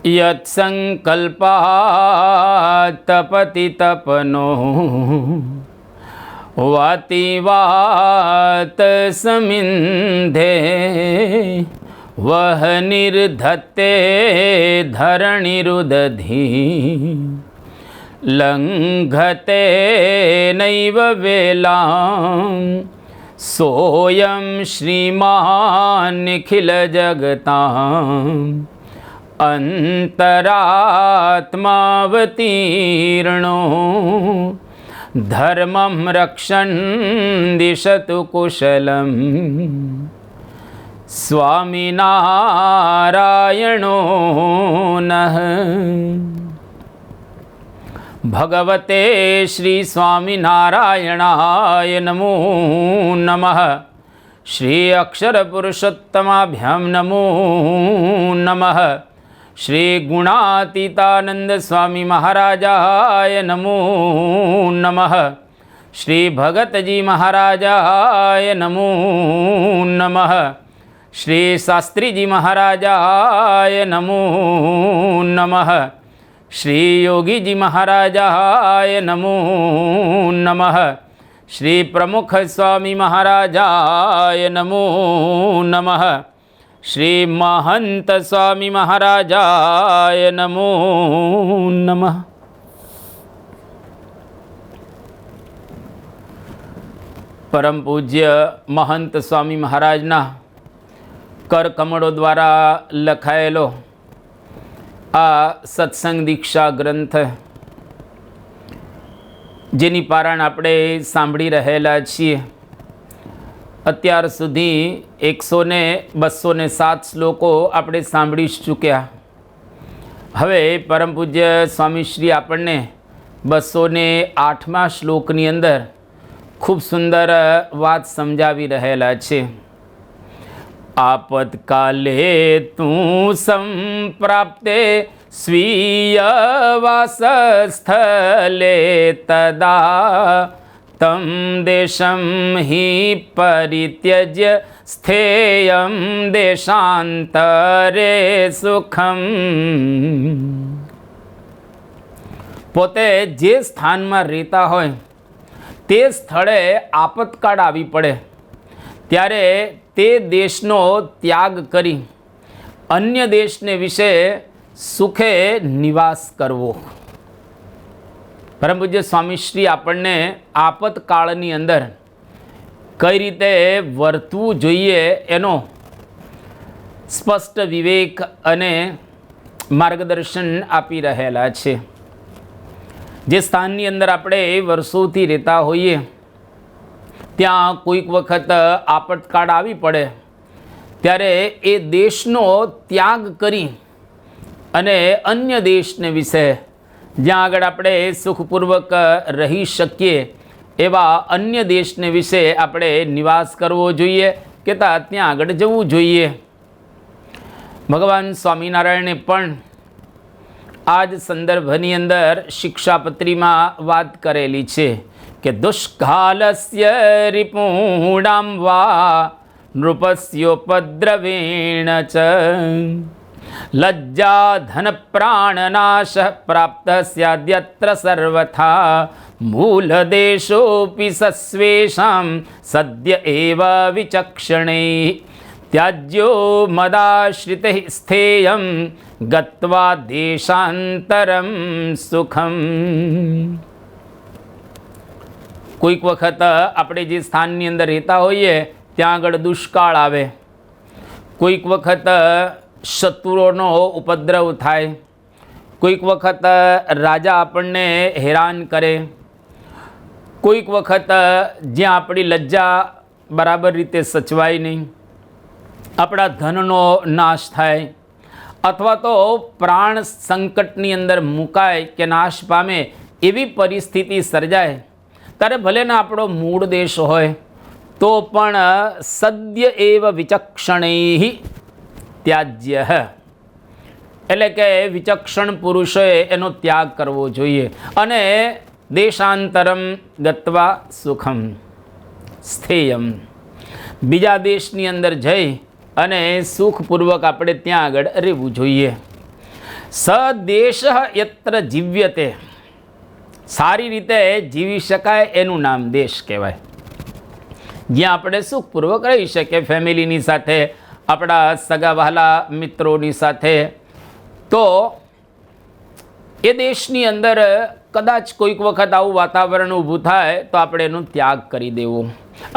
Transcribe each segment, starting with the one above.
યત્સંકલ્પા તપતિ તપનો વાતિ વાત સમિંધે વહ નિર્ધત્તે ધરણીરુદધી લંઘતે નૈવ વેલાં સોયં શ્રીમાન નિખિલ જગતાં અંતરાત્માવતીર્ણો ધર્મં રક્ષન દિશતુ કુશલમ સ્વામિનારાયણો નઃ. ભગવતે શ્રી સ્વામિનારાયણાય નમો નમઃ. શ્રી અક્ષર પુરુષોત્તમાભ્યામ નમો નમઃ. શ્રી ગુણાતીતાનંદ સ્વામી મહારાજાય નમો નમઃ. શ્રી ભગતજી મહારાજાય નમો નમઃ. શ્રી શાસ્ત્રીજી મહારાજાય નમો નમઃ. શ્રી યોગીજી મહારાજાય નમો નમઃ. શ્રી પ્રમુખ સ્વામી મહારાજાય નમો નમઃ. શ્રી મહંત સ્વામી મહારાજાય નમો નમઃ. પરમ પૂજ્ય મહંત સ્વામી મહારાજના કરકમળો દ્વારા લખાયેલો આ સત્સંગ દીક્ષા ગ્રંથ, જેની પારાયણ આપણે સાંભળી રહેલા છીએ. અત્યાર સુધી 207 શ્લોકો આપણે સાંભળી ચૂક્યા. હવે પરમ પૂજ્ય સ્વામીશ્રી આપણને 208મા શ્લોકની અંદર ખૂબ સુંદર વાત સમજાવી રહેલા છે. આપતકાલે તું સંપ્રાપ્તે સ્વીય વાસસ્થલે તદા તમ દેશમ હિ પરિત્યજ્ય સ્થેયં દેશાંતરે સુખમ. પોતે જે સ્થાનમાં રહેતા હોય તે સ્થળે આપતકાળ આવી પડે ત્યારે તે દેશનો ત્યાગ કરી અન્ય દેશને વિશે સુખે નિવાસ કરવો. પરમ પૂજ્ય સ્વામીશ્રી આપણને આપતકાળની અંદર કઈ રીતે વર્તવું જોઈએ એનો સ્પષ્ટ વિવેક અને માર્ગદર્શન આપી રહેલા છે. જે સ્થાનની અંદર આપણે વર્ષોથી રહેતા હોઈએ ત્યાં કોઈક વખત આપતકાળ આવી પડે ત્યારે એ દેશનો ત્યાગ કરી અને અન્ય દેશને વિશે જ્યાં આગળ આપણે સુખપૂર્વક રહી શકીએ એવા અન્ય દેશને વિશે આપણે નિવાસ કરવો જોઈએ કે ત્યાં આગળ જવું જોઈએ. ભગવાન સ્વામિનારાયણે પણ આ જ સંદર્ભની અંદર શિક્ષાપત્રીમાં વાત કરેલી છે કે દુષ્કાલસ્ય રિપૂણામ વા નૃપસ્યોપદ્રવેણ ચ લજ્જા ધન પ્રાણનાશ પ્રાપ્ત સ્યાદ્યત્ર સર્વથા મૂલ દેશોપી સસ્વેષાં સદ્ય એવ વિચક્ષણૈ ત્યાજ્યો મદાશ્રિત સ્થેયં ગત્વા દેશાંતરમ સુખમ. કોઈક વખત આપણે જે સ્થાનની અંદર રહેતા હોઈએ ત્યાં આગળ દુષ્કાળ આવે, કોઈક વખત શત્રુઓનો ઉપદ્રવ થાય, કોઈક વખત રાજા આપણને હેરાન કરે, કોઈક વખત જ્યાં આપણી લજ્જા બરાબર રીતે સચવાય નહીં, આપણા ધનનો નાશ થાય અથવા તો પ્રાણ સંકટની અંદર મુકાય કે નાશ પામે એવી પરિસ્થિતિ સર્જાય ત્યારે ભલે ને આપણો મૂળ દેશ હોય તો પણ સદ્ય એવ વિચક્ષણૈ ત્યાજ્ય, એટલે કે વિચક્ષણ પુરુષોએ એનો ત્યાગ કરવો જોઈએ અને દેશાંતરમ ગત્વા સુખમ સ્થેયમ, બીજા દેશની અંદર જઈ અને સુખપૂર્વક આપણે ત્યાં આગળ રહેવું જોઈએ. સદેશ યત્ર જીવ્યતે, સારી રીતે જીવી શકાય એનું નામ દેશ કહેવાય. જ્યાં આપણે સુખપૂર્વક રહી શકીએ ફેમિલીની સાથે, આપણા સગા વહાલા મિત્રોની સાથે. તો એ દેશની અંદર કદાચ કોઈક વખત આવું વાતાવરણ ઊભું થાય તો આપણે એનો ત્યાગ કરી દેવો.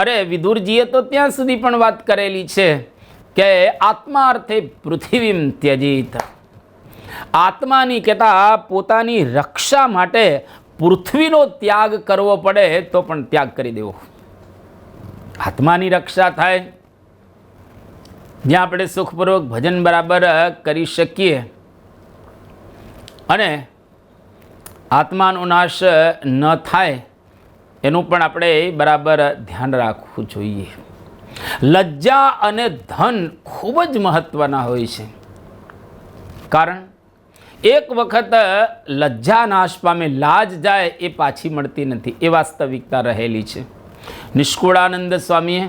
અરે વિદુરજીએ તો ત્યાં સુધી પણ વાત કરેલી છે કે આત્માર્થે પૃથ્વીમ ત્યજીત, આત્માની કહેતા પોતાની રક્ષા માટે પૃથ્વીનો ત્યાગ કરવો પડે તો પણ ત્યાગ કરી દેવો. આત્માની રક્ષા થાય, જ્યાં આપણે સુખપૂર્વક ભજન બરાબર કરી શકીએ અને આત્માનો નાશ ન થાય એનું પણ આપણે બરાબર ધ્યાન રાખવું જોઈએ. લજ્જા અને ધન ખૂબ જ મહત્ત્વના હોય છે. કારણ એક વખત લજ્જા નાશ પામે, લાજ જાય એ પાછી મળતી નથી, એ વાસ્તવિકતા રહેલી છે. નિષ્કુળાનંદ સ્વામીએ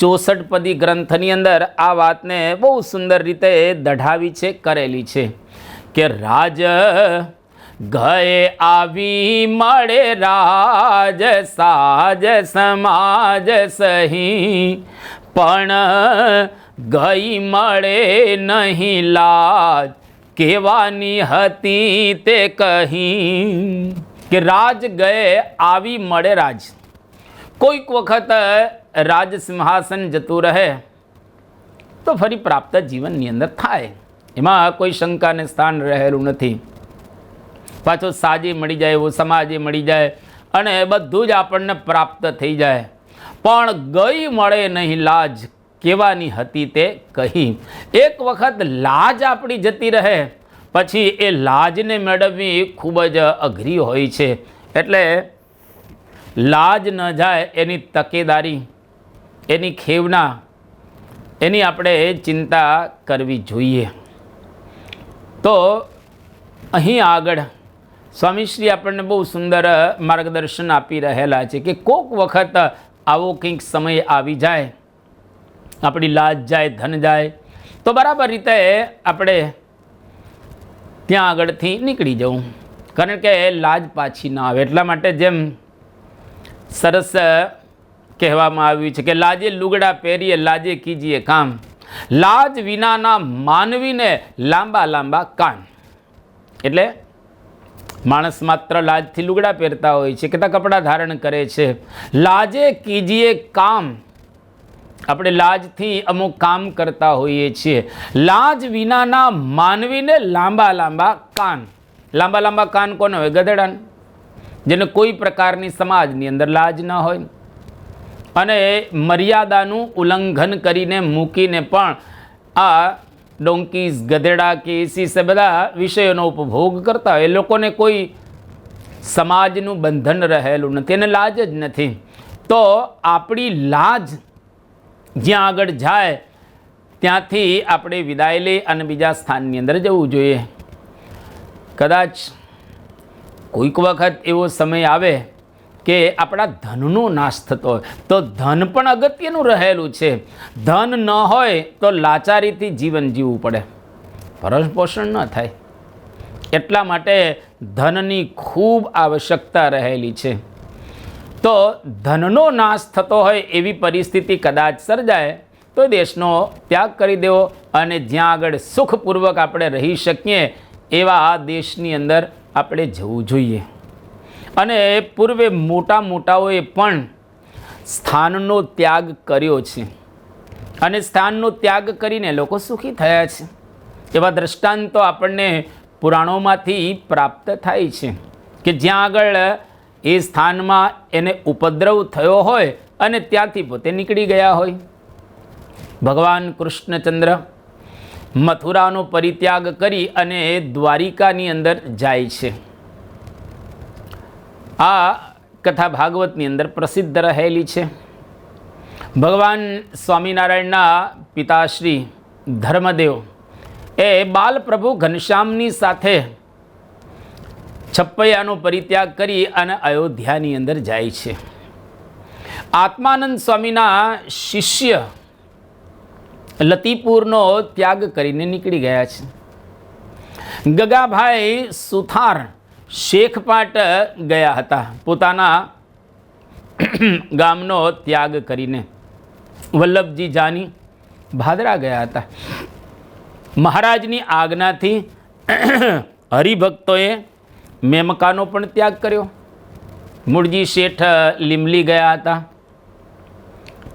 64 પદી ગ્રંથની અંદર આ વાતને બહુ સુંદર રીતે દઢાવી છે, કરેલી છે કે રાજ ગયે આવી મળે રાજ, સાજ સમાજ સહી, પણ ગઈ મળે નહીં લાજ, કેવાની હતી તે કહી. કે રાજ ગયે આવી મળે રાજ. કોઈક વખત રાજ સિંહાસન જતું રહે તો ફરી પ્રાપ્ત જીવનની અંદર થાય, એમાં કોઈ શંકાને સ્થાન રહેલું નથી. પાછો સાજે મળી જાય, એવો સમાજે મળી જાય અને બધું જ આપણને પ્રાપ્ત થઈ જાય, પણ ગઈ મળે નહીં લાજ, કેવાની હતી તે કહી. એક વખત લાજ આપણી જતી રહે પછી એ લાજને મેળવવી ખૂબ જ અઘરી હોય છે. એટલે લાજ ન જાય એની તકેદારી, એની ખેવના, એની આપણે ચિંતા કરવી જોઈએ. તો અહીં આગળ સ્વામીશ્રી આપણને બહુ સુંદર માર્ગદર્શન આપી રહેલા છે કે કોઈક વખત આવો કંઈક સમય આવી જાય, આપણી લાજ જાય, ધન જાય, તો બરાબર રીતે આપણે ત્યાં આગળથી નીકળી જવું, કારણ કે લાજ પાછી ના આવે. એટલા માટે જેમ સરસ કહેવામાં આવ્યું છે કે લાજે લુગડા પહેરીએ, લાજે કીજીએ કામ, લાજ વિનાના માનવીને લાંબા લાંબા કાન. એટલે માણસ માત્ર લાજથી લુગડા પહેરતા હોય છે, કેટલા કપડાં ધારણ કરે છે. લાજે કીજીએ કામ, આપણે લાજથી અમુક કામ કરતા હોઈએ છીએ. લાજ વિનાના માનવીને લાંબા લાંબા કાન. લાંબા લાંબા કાન કોને હોય? ગધેડાને, જેને કોઈ પ્રકારની સમાજની અંદર લાજ ન હોય અને મર્યાદાનું ઉલ્લંઘન કરીને મૂકીને પણ આ ડોંકીઝ, ગધેડા કે એસી બધા વિષયોનો ઉપભોગ કરતા હોય. એ લોકોને કોઈ સમાજનું બંધન રહેલું નથી, એને લાજ જ નથી. તો આપણી લાજ જ્યાં આગળ જાય ત્યાંથી આપણે વિદાય લઈ અને બીજા સ્થાનની અંદર જવું જોઈએ. કદાચ કોઈક વખત એવો સમય આવે કે આપણા ધનનો નાશ થતો હોય તો ધન પણ અગત્યનું રહેલું છે. ધન ન હોય તો લાચારીથી જીવન જીવવું પડે, ભરણ પોષણ ન થાય. એટલા માટે ધનની ખૂબ આવશ્યકતા રહેલી છે. તો ધનનો નાશ થતો હોય એવી પરિસ્થિતિ કદાચ સર્જાય તો દેશનો ત્યાગ કરી દેવો અને જ્યાં આગળ સુખપૂર્વક આપણે રહી શકીએ એવા આ દેશની અંદર આપણે જવું જોઈએ. અને પૂર્વે મોટા મોટાઓએ પણ સ્થાનનો ત્યાગ કર્યો છે અને સ્થાનનો ત્યાગ કરીને લોકો સુખી થયા છે. એવા દ્રષ્ટાંતો આપણને પુરાણોમાંથી પ્રાપ્ત થાય છે કે જ્યાં આગળ એ સ્થાનમાં એને ઉપદ્રવ થયો હોય અને ત્યાંથી પોતે નીકળી ગયા હોય. ભગવાન કૃષ્ણચંદ્ર મથુરાનો પરિત્યાગ કરી અને દ્વારિકાની અંદર જાય છે. આ કથા ભાગવતની અંદર પ્રસિદ્ધ રહેલી છે. ભગવાન સ્વામિનારાયણના પિતાશ્રી ધર્મદેવ એ બાલપ્રભુ ઘનશ્યામની સાથે છપૈયાનો પરિત્યાગ કરી અને અયોધ્યાની અંદર જાય છે. આત્માનંદ સ્વામીના શિષ્ય લતીપુરનો ત્યાગ કરીને નીકળી ગયા છે. ગગાભાઈ સુથાર શેખપાટ ગયા હતા પોતાના ગામનો ત્યાગ કરીને. વલ્લભજી જાની ભાદરા ગયા હતા. મહારાજની આજ્ઞાથી હરિભક્તોએ મેમકાનો પણ ત્યાગ કર્યો. મૂળજી શેઠ લીમલી ગયા હતા.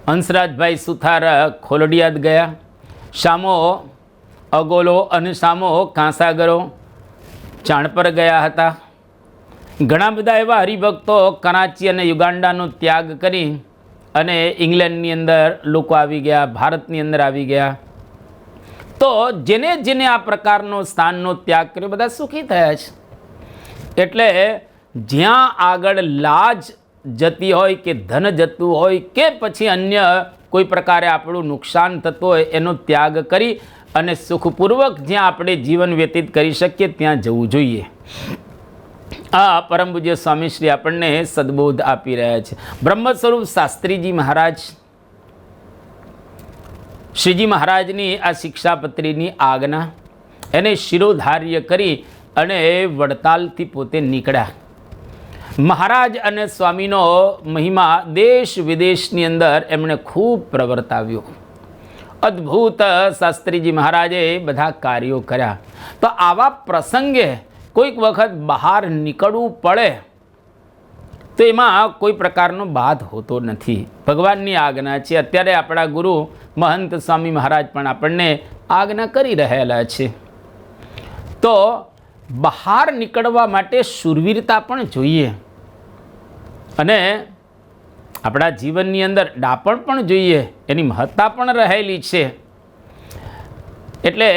હંસરાજભાઈ સુથાર ખોલડિયાદ ગયા. શામો અગોલો અને શામો કાંસાગરો ચાણપર ગયા હતા. ઘણા બધા એવા હરિભક્તો કરાચી અને યુગાન્ડાનો ત્યાગ કરી અને ઇંગ્લેન્ડની અંદર લોકો આવી ગયા, ભારતની અંદર આવી ગયા. તો જેને જેને આ પ્રકારનો સ્થાનનો ત્યાગ કર્યો બધા સુખી થયા છે. એટલે જ્યાં આગળ લાજ જતી હોય કે ધન જતું હોય કે પછી અન્ય કોઈ પ્રકારે આપણું નુકસાન થતું હોય એનો ત્યાગ કરી અને સુખપૂર્વક જ્યાં આપણે જીવન વ્યતીત કરી શકીએ ત્યાં જવું જોઈએ. આ પરમ પૂજ્ય સ્વામીશ્રી આપણને સદબોધ આપી રહ્યા છે. બ્રહ્મ સ્વરૂપ શાસ્ત્રીજી મહારાજ, શ્રીજી મહારાજની આ શિક્ષાપત્રીની આજ્ઞા એને શિરોધાર્ય કરી અને વડતાલથી પોતે નીકળ્યા. મહારાજ અને સ્વામીનો મહિમા દેશ વિદેશની અંદર એમણે ખૂબ પ્રવર્તાવ્યો. અદ્ભુત શાસ્ત્રીજી મહારાજે બધા કાર્યો કર્યા. તો આવા પ્રસંગે કોઈક વખત બહાર નીકળવું પડે તો એમાં કોઈ પ્રકારનો બાદ હોતો નથી. ભગવાનની આજ્ઞા છે. અત્યારે આપણા ગુરુ મહંત સ્વામી મહારાજ પણ આપણને આજ્ઞા કરી રહેલા છે. તો બહાર નીકળવા માટે શૂરવીરતા પણ જોઈએ અને આપણા જીવનની અંદર ડાપણ પણ જોઈએ. એની મહત્તા પણ રહેલી છે. એટલે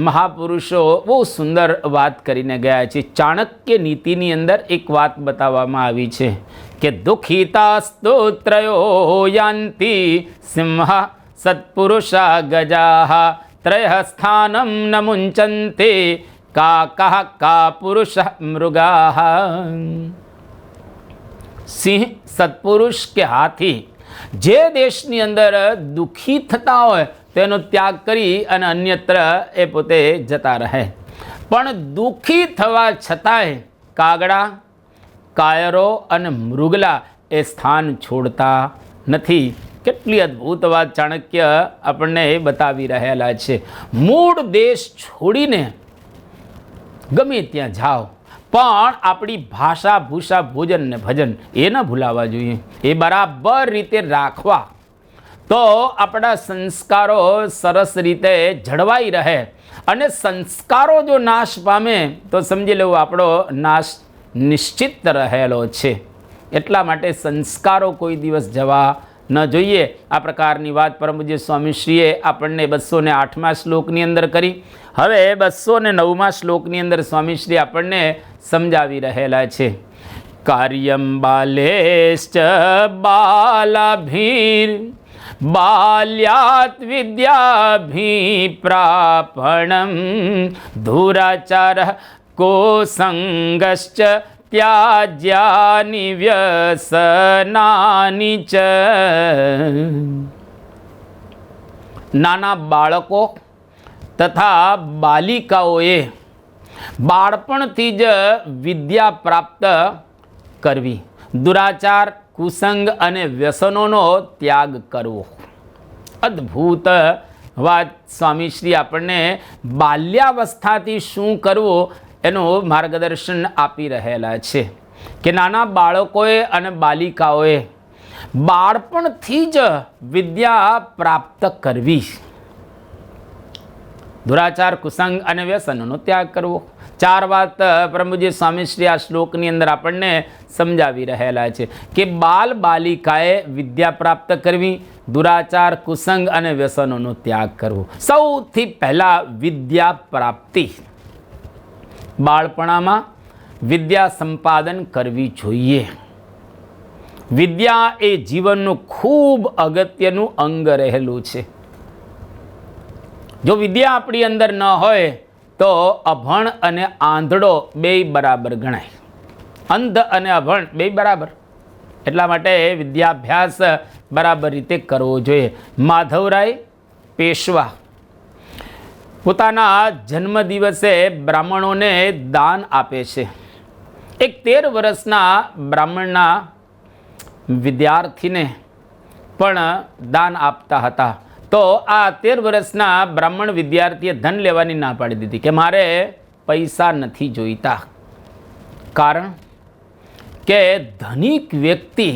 મહાપુરુષો બહુ સુંદર વાત કરીને ગયા છે. ચાણક્ય નીતિની અંદર એક વાત બતાવવામાં આવી છે કે દુઃખિતા સ્તોત્રયો યાંતિ સિંહ સત્પુરુષા ગજા ત્રય સ્થાનમ ન મુંચન્તે કાકા કા પુરુષ મૃગા. સિંહ, સત્પુરુષ કે હાથી જે દેશની અંદર દુઃખી થતા હોય તેનો ત્યાગ કરી અને અન્યત્ર એ પોતે જતા રહે. પણ દુઃખી થવા છતાંય કાગડા, કાયરો અને મૃગલા એ સ્થાન છોડતા નથી. કેટલી અદ્ભુત વાત ચાણક્ય આપણને બતાવી રહેલા છે. મૂળ દેશ છોડીને ગમે ત્યાં જાઓ પણ આપણી ભાષા, ભૂષા, ભોજન ને ભજન એ ન ભૂલાવા જોઈએ. એ બરાબર રીતે રાખવા તો આપણા સંસ્કારો સરસ રીતે જળવાઈ રહે. અને સંસ્કારો જો નાશ પામે તો સમજી લેવું આપણો નાશ નિશ્ચિત રહેલો છે. એટલા માટે સંસ્કારો કોઈ દિવસ જવા ન જોઈએ. આ પ્રકારની વાત પરમ પૂજ્ય સ્વામીશ્રીએ આપણને 208મા શ્લોકની અંદર કરી. હવે 209મા શ્લોકની અંદર સ્વામીશ્રી આપણને સમજાવી રહેલા છે. કાર્યમ બાલેશ્ચ બાલાભીર બાલ્યાત વિદ્યાભિપ્રાપણમ ધુરાચાર કોસંગશ્ચ ત્યાજ્યાનિ વ્યસનાનિ ચ. નાના બાળકો તથા બાલિકાઓએ બાળપણથી જ વિદ્યા પ્રાપ્ત કરવી, દુરાચાર, કુસંગ અને વ્યસનોનો ત્યાગ કરવો. અદ્ભુત વાત સ્વામીશ્રી આપણને બાલ્યાવસ્થાથી શું કરવું એનું માર્ગદર્શન આપી રહેલા છે કે નાના બાળકોએ અને બાલિકાઓએ બાળપણથી જ વિદ્યા પ્રાપ્ત કરવી, દુરાચાર, કુસંગ અને વ્યસનોનો ત્યાગ કરવો. 4 વાત પરમ પૂજ્ય સ્વામીશ્રી આ શ્લોકની અંદર આપણને સમજાવી રહેલા છે કે બાલ બાલિકાએ વિદ્યા પ્રાપ્ત કરવી, દુરાચાર, કુસંગ અને વ્યસનોનો ત્યાગ કરવો. સૌથી પહેલાં વિદ્યા પ્રાપ્તિ, બાળપણામાં વિદ્યા સંપાદન કરવી જોઈએ. વિદ્યા એ જીવનનું ખૂબ અગત્યનું અંગ રહેલું છે. જો વિદ્યા આપણી અંદર ન હોય તો અભણ અને આંધળો બેય બરાબર ગણાય. અંધ અને અભણ બેય બરાબર. એટલા માટે વિદ્યાભ્યાસ બરાબર રીતે કરવો જોઈએ. માધવરાય પેશવા પોતાના જન્મદિવસે બ્રાહ્મણોને દાન આપે છે. એક 13 વર્ષના બ્રાહ્મણના વિદ્યાર્થીને પણ દાન આપતા હતા. તો આ 13 વર્ષના બ્રાહ્મણ વિદ્યાર્થીએ ધન લેવાની ના પાડી દીધી કે મારે પૈસા નથી જોઈતા. કારણ કે ધનિક વ્યક્તિ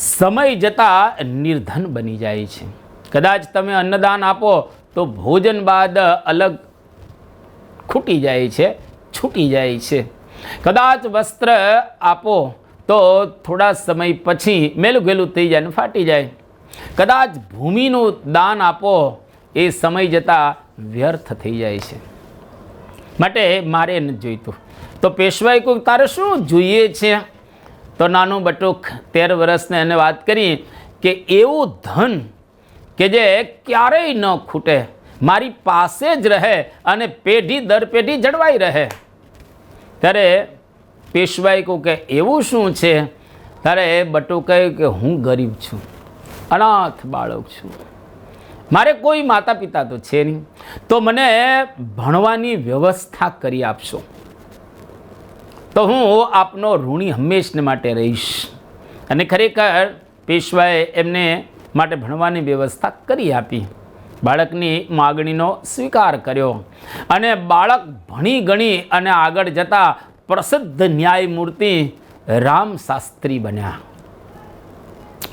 સમય જતાં નિર્ધન બની જાય છે. કદાચ તમે અન્નદાન આપો તો ભોજન બાદ અલગ ખૂટી જાય છે, છૂટી જાય છે. કદાચ વસ્ત્ર આપો તો થોડા સમય પછી મેલું ગેલું થઈ જાય ને ફાટી જાય. કદાચ ભૂમિનું દાન આપો એ સમય જતાં વ્યર્થ થઈ જાય છે. માટે મારે નથી જોઈતું. તો પેશવાએ કહ્યું તારે શું જોઈએ છે? તો નાનું બટુક 13 વર્ષને એને વાત કરી કે એવું ધન કે જે ક્યારેય ન ખૂટે, મારી પાસે જ રહે અને પેઢી દર પેઢી જળવાઈ રહે. ત્યારે પેશવાએ કહ્યું કે એવું શું છે? ત્યારે બટુક કહે કે હું ગરીબ છું, અનાથ બાળક છું, મારે કોઈ માતા પિતા તો છે નહીં, તો મને ભણવાની વ્યવસ્થા કરી આપશો તો હું આપનો ઋણી હંમેશને માટે રહીશ. અને ખરેખર પેશવાએ એમને માટે ભણવાની વ્યવસ્થા કરી આપી. બાળકની માગણીનો સ્વીકાર કર્યો અને બાળક ભણી ગણી અને આગળ જતા પ્રસિદ્ધ ન્યાયમૂર્તિ રામશાસ્ત્રી બન્યા.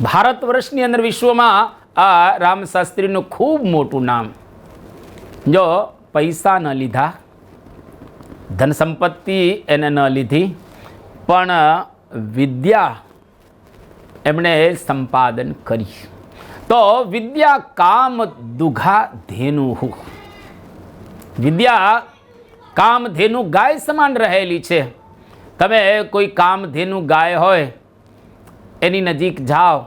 ભારત વર્ષની અંદર વિશ્વમાં આ રામશાસ્ત્રીનું ખૂબ મોટું નામ. જો પૈસા ન લીધા, ધન સંપત્તિ એને ન લીધી, પણ વિદ્યા એમણે સંપાદન કરી. તો વિદ્યા કામ દુઘા ધેનુ. વિદ્યા કામધેનુ ગાય સમાન રહેલી છે. તમે કોઈ કામધેનુ ગાય હોય એની નજીક જાઓ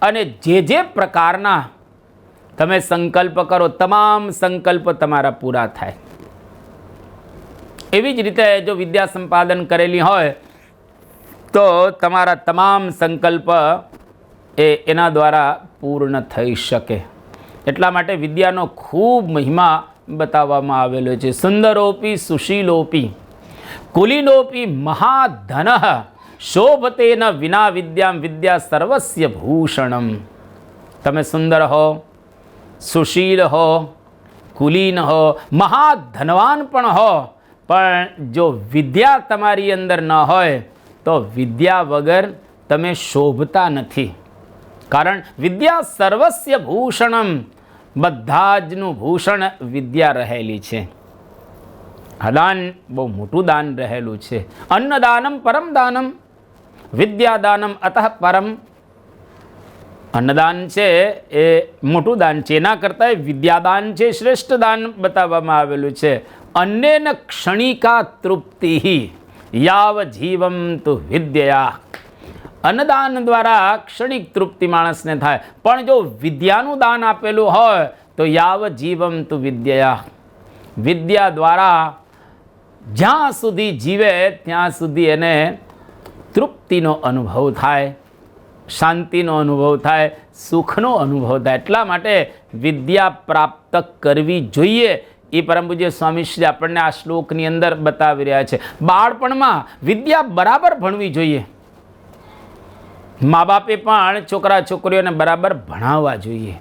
અને જે પ્રકારના તમે સંકલ્પ કરો, તમામ સંકલ્પ તમારા પૂરા થાય. એવી જ રીતે જો વિદ્યા સંપાદન કરેલી હોય તો તમારા તમામ સંકલ્પ એના દ્વારા પૂર્ણ થઈ શકે. એટલા માટે વિદ્યાનો ખૂબ મહિમા બતાવવામાં આવેલો છે. સુંદરોપી સુશીલોપી કુલીનોપી મહાધન શોભતેન વિના વિદ્યામ વિદ્યા સર્વસ્ય ભૂષણમ. તમે સુંદર હો, સુશીલ હો, કુલીન હો, મહાધનવાન પણ હો, પણ જો વિદ્યા તમારી અંદર ન હોય તો વિદ્યા વગર તમે શોભતા નથી. કારણ વિદ્યા સર્વસ્ય ભૂષણમ, બધા જનું ભૂષણ વિદ્યા રહેલી છે. આ દાન બહુ મોટું દાન રહેલું છે. અન્નદાનમ પરમ દાનમ, વિદ્યાદાનમ અતઃ પરમ. અન્નદાન છે એ મોટું દાન છે, એના કરતાં વિદ્યાદાન છે શ્રેષ્ઠ દાન બતાવવામાં આવેલું છે. અન્નેન ક્ષણિકા તૃપ્તિ યાવ જીવમ તુ વિદ્યા. અન્નદાન દ્વારા ક્ષણિક તૃપ્તિ માણસને થાય, પણ જો વિદ્યાનું દાન આપેલું હોય તો યાવ જીવમ તુ વિદ્યા. વિદ્યા દ્વારા જ્યાં સુધી જીવે ત્યાં સુધી એને તૃપ્તિનો અનુભવ થાય, શાંતિનો અનુભવ થાય, સુખનો અનુભવ થાય. એટલા માટે વિદ્યા પ્રાપ્ત કરવી જોઈએ. એ પરમ પૂજ્ય સ્વામીશ્રી આપણને આ શ્લોકની અંદર બતાવી રહ્યા છે. બાળપણમાં વિદ્યા બરાબર ભણવી જોઈએ. મા બાપે પણ છોકરા છોકરીઓને બરાબર ભણાવવા જોઈએ.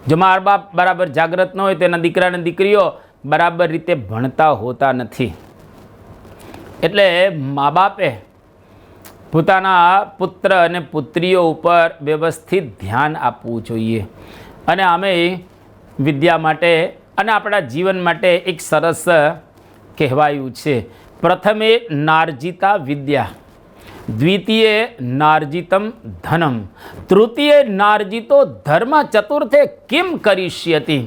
જો મા બાપ બરાબર જાગૃત ન હોય તો એના દીકરા અને દીકરીઓ બરાબર રીતે ભણતા હોતા નથી. એટલે મા બાપે પોતાના પુત્ર અને પુત્રીઓ ઉપર વ્યવસ્થિત ધ્યાન આપવું જોઈએ. અને આમે વિદ્યા માટે અને આપણા જીવન માટે એક સરસ કહેવાયું છે, પ્રથમે નાર્જિતા વિદ્યા, દ્વિતીય નાર્જિતમ ધનમ, તૃતીય નાર્જિતો ધર્મ, ચતુર્થે કિમ કરિષ્યતિ.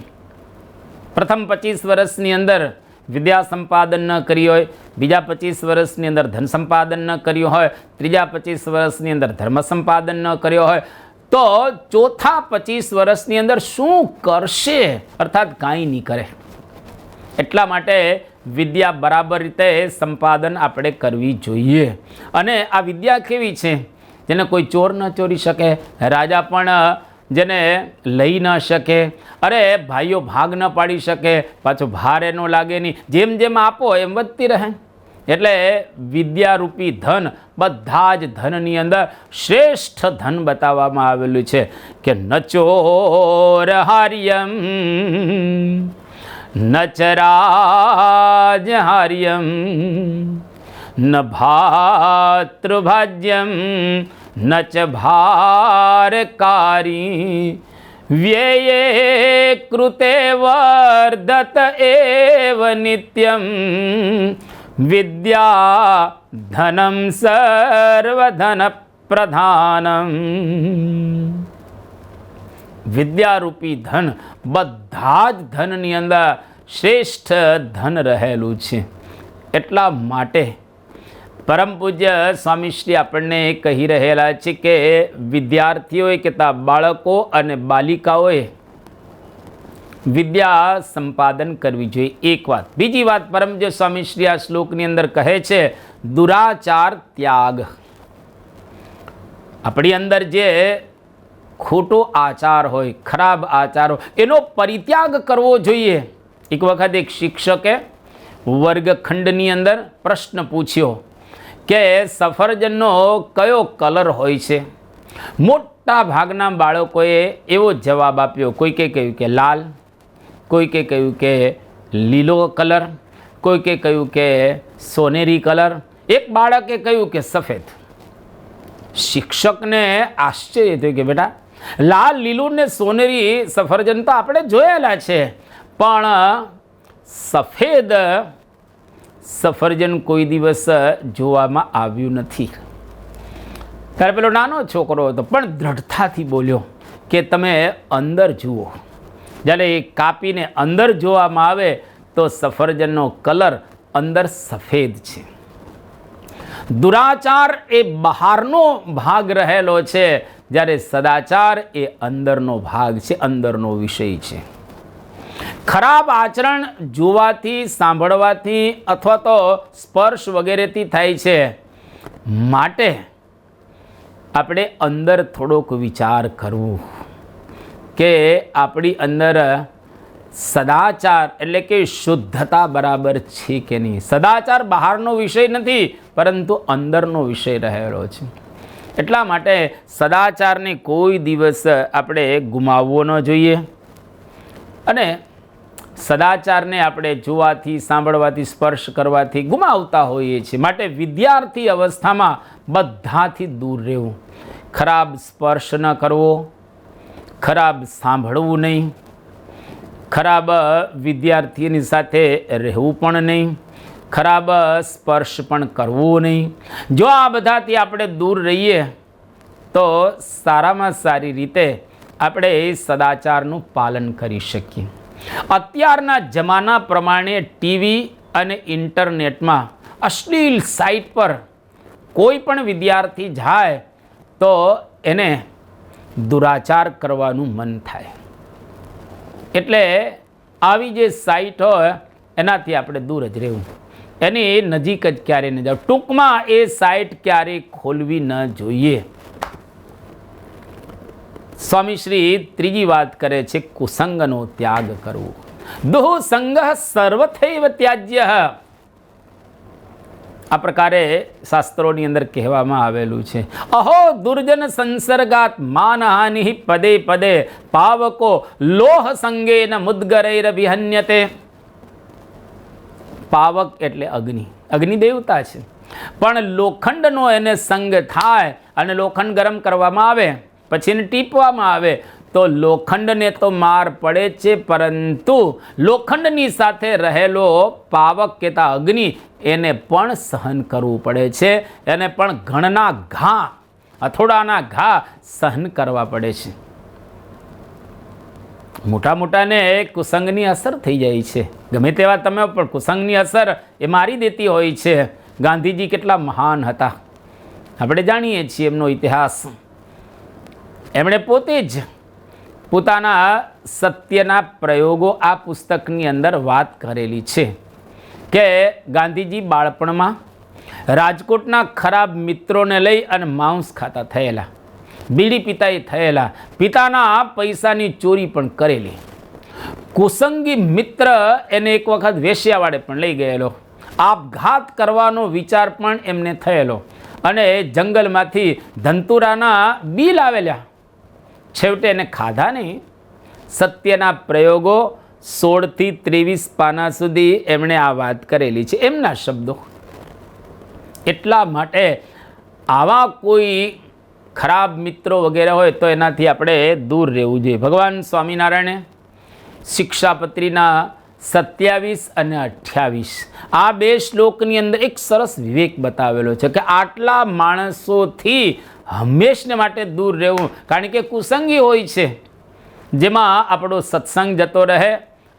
પ્રથમ 25 વર્ષની અંદર વિદ્યા સંપાદન ન કરી હોય, બીજા 25 વર્ષની અંદર ધન સંપાદન ન કર્યું હોય, ત્રીજા 25 વર્ષની અંદર ધર્મ સંપાદન ન કર્યો હોય, તો ચોથા 25 વર્ષની અંદર શું કરશે? અર્થાત કાંઈ નહીં કરે. એટલા માટે વિદ્યા બરાબર રીતે સંપાદન આપણે કરવી જોઈએ. અને આ વિદ્યા કેવી છે? જેને કોઈ ચોર ન ચોરી શકે. રાજા પણ જેને લઈ ન શકે, અરે ભાઈઓ ભાગ ન પાડી શકે, પાછો ભારે ન લાગે નહીં, જેમ જેમ આપો એમ વધતી રહે. એટલે વિદ્યારૂપી ધન બધા જ ધનની અંદર શ્રેષ્ઠ ધન બતાવવામાં આવેલું છે કે ન ચોરહાર્યમ ન ચરાજહાર્યમ ન ભાતૃભાજ્યમ ન ચ ભારકારી વ્યયે કૃતે વર્ધત એવ નિત્યમ વિદ્યા ધનમ સર્વધન પ્રધાનમ. વિદ્યારૂપી ધન બધા જ ધનની અંદર શ્રેષ્ઠ ધન રહેલું છે. એટલા માટે પરમ પૂજ્ય સ્વામીશ્રી આપણને કહી રહેલા છે કે વિદ્યાર્થીઓએ કે બાળકો અને બાલિકાઓએ વિદ્યા સંપાદન કરવી જોઈએ. એક વાત. બીજી વાત પરમ પૂજ્ય સ્વામીશ્રી આ શ્લોકની અંદર કહે છે દુરાચાર ત્યાગ. આપણી અંદર જે ખોટો આચાર હોય, ખરાબ આચાર હોય, એનો પરિત્યાગ કરવો જોઈએ. એક વખત એક શિક્ષકે વર્ગખંડની અંદર પ્રશ્ન પૂછ્યો કે સફરજનનો કયો કલર હોય છે? મોટા ભાગના બાળકોએ એવો જવાબ આપ્યો. કોઈકે કહ્યું કે લાલ, કોઈકે કહ્યું કે લીલો કલર, કોઈકે કહ્યું કે સોનેરી કલર, એક બાળકે કહ્યું કે સફેદ. શિક્ષકને આશ્ચર્ય થયું કે બેટા લાલ, લીલું ને સોનેરી સફરજન તો આપણે જોયેલા છે, પણ સફેદ સફરજન કોઈ દિવસ જોવામાં આવ્યું નથી. ત્યારે પેલો નાનો છોકરો હતો પણ દ્રઢતાથી બોલ્યો કે તમે અંદર જુઓ. જ્યારે એ કાપીને અંદર જોવામાં આવે તો સફરજનનો કલર અંદર સફેદ છે. દુરાચાર એ બહારનો ભાગ રહેલો છે, જ્યારે સદાચાર એ અંદરનો ભાગ છે, અંદરનો વિષય છે. ખરાબ આચરણ જોવાથી, સાંભળવાથી અથવા તો સ્પર્શ વગેરેથી થાય છે. માટે આપણે અંદર થોડોક વિચાર કરવું કે આપણી અંદર સદાચાર એટલે કે શુદ્ધતા બરાબર છે કે નહીં. સદાચાર બહારનો વિષય નથી, પરંતુ અંદરનો વિષય રહેલો છે. એટલા માટે સદાચારને કોઈ દિવસ આપણે ગુમાવવો ન જોઈએ. અને સદાચારને આપણે જોવાથી, સાંભળવાથી, સ્પર્શ કરવાથી ગુમાવતા હોઈએ છીએ. માટે વિદ્યાર્થી અવસ્થામાં બધાથી દૂર રહેવું. ખરાબ સ્પર્શ ન કરવો, ખરાબ સાંભળવું નહીં, ખરાબ વિદ્યાર્થીની સાથે રહેવું પણ નહીં, ખરાબ સ્પર્શ પણ કરવો નહીં. જો આ બધાથી આપણે દૂર રહીએ તો સારામાં સારી રીતે આપણે સદાચારનું પાલન કરી શકીએ. અત્યારના જમાના પ્રમાણે ટીવી અને ઇન્ટરનેટમાં અશ્લીલ સાઇટ પર કોઈ પણ વિદ્યાર્થી જાય તો એને દુરાચાર કરવાનું મન થાય. એટલે આવી જે સાઇટ હોય એનાથી આપણે દૂર જ રહેવું, એની નજીક જ ક્યારેય ન જવું. ટૂંકમાં એ સાઇટ ક્યારેય ખોલવી ન જોઈએ. સ્વામીશ્રી ત્રીજી વાત કરે છે કુસંગનો ત્યાગ કરવો. દુઃસંગ સર્વથૈવ ત્યાજ્ય. આ પ્રકારે શાસ્ત્રોની અંદર કહેવામાં આવેલું છે. અહો દુર્જન સંસર્ગાત માનહાનિ પદે પદે પાવકો લોહ સંગેન મુદ્ગરૈર વિહન્યતે. પાવક એટલે અગ્નિ, અગ્નિ દેવતા છે. પણ લોખંડનો એને સંગ થાય અને લોખંડ ગરમ કરવામાં આવે, પછી એને ટીપવામાં આવે તો લોખંડને તો માર પડે છે, પરંતુ લોખંડની સાથે રહેલો પાવક કહેતા અગ્નિ એને પણ સહન કરવું પડે છે. એને પણ ઘણના ઘા, હથોડાના ઘા સહન કરવા પડે છે. મોટા મોટાને કુસંગની અસર થઈ જાય છે. ગમે તેવા તમે પણ કુસંગની અસર એ મારી દેતી હોય છે. ગાંધીજી કેટલા મહાન હતા આપણે જાણીએ છીએ એમનો ઇતિહાસ. એમણે પોતે જ પોતાના સત્યના પ્રયોગો આ પુસ્તકની અંદર વાત કરેલી છે કે ગાંધીજી બાળપણમાં રાજકોટના ખરાબ મિત્રોને લઈ અને માંસ ખાતા થયેલા. બીડી પિતાએ થયેલા, પિતાના પૈસાની ચોરી પણ કરેલી. કુસંગી મિત્ર એને એક વખત વેશ્યાવાડે પણ લઈ ગયેલો. આપઘાત કરવાનો વિચાર પણ એમને થયેલો અને જંગલમાંથી ધંતુરાના બી લાવેલા. છેવટે એને ખાધા નહીં. સત્યના પ્રયોગો 16 થી 23 પાના સુધી એમણે આ વાત કરેલી છે, એમના શબ્દો. એટલા માટે આવા કોઈ ખરાબ મિત્રો વગેરે હોય તો એનાથી આપણે દૂર રહેવું જોઈએ. ભગવાન સ્વામિનારાયણે શિક્ષાપત્રીના 27 અને 28 આ 2 શ્લોકની અંદર એક સરસ વિવેક બતાવેલો છે કે આટલા માણસોથી હંમેશને માટે દૂર રહેવું, કારણ કે કુસંગી હોય છે જેમાં આપણો સત્સંગ જતો રહે,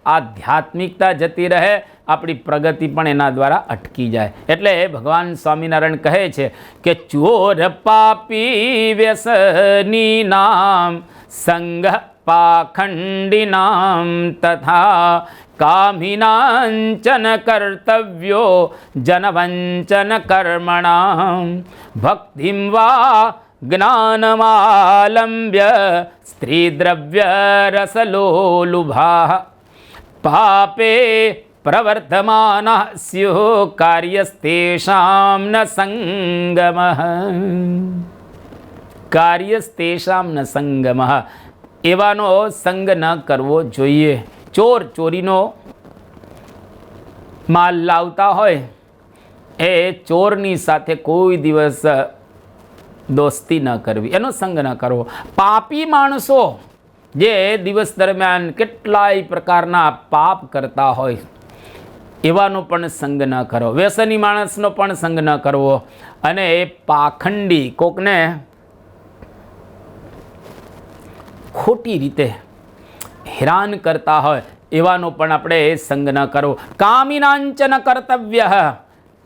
આધ્યાત્મિકતા જતી રહે, આપણી પ્રગતિ પણ એના દ્વારા અટકી જાય. એટલે ભગવાન સ્વામિનારાયણ કહે છે કે ચોર પાપી વ્યસની નામ સંગ પાખંડીનામ તથા કામિનાંચન કર્તવ્યો જનવંચન કર્મણામ ભક્તિમ વા જ્ઞાનમાલંબ્ય સ્ત્રીદ્રવ્ય રસલોલુભા પાપે પ્રવર્તમાનઃ સ્યુઃ કાર્યસ્તેષાં ન સંગમઃ. કાર્યસ્તેષાં ન સંગમઃ, એવાનો સંગ ન કરવો જોઈએ. ચોર ચોરીનો માલ લાવતા હોય એ ચોરની સાથે કોઈ દિવસ દોસ્તી ન કરવી, એનો સંગ ન કરવો. પાપી માણસો જે દિવસ દરમિયાન કેટલાય પ્રકારના પાપ કરતા હોય એવાનો પણ સંગ ન કરવો. વ્યસની માણસનો પણ સંગ ન કરવો. અને એ પાખંડી, કોકને ખોટી રીતે હેરાન કરતા હોય એવાનો પણ આપણે સંગ ન કરવો. કામિનાંચન કર્તવ્ય,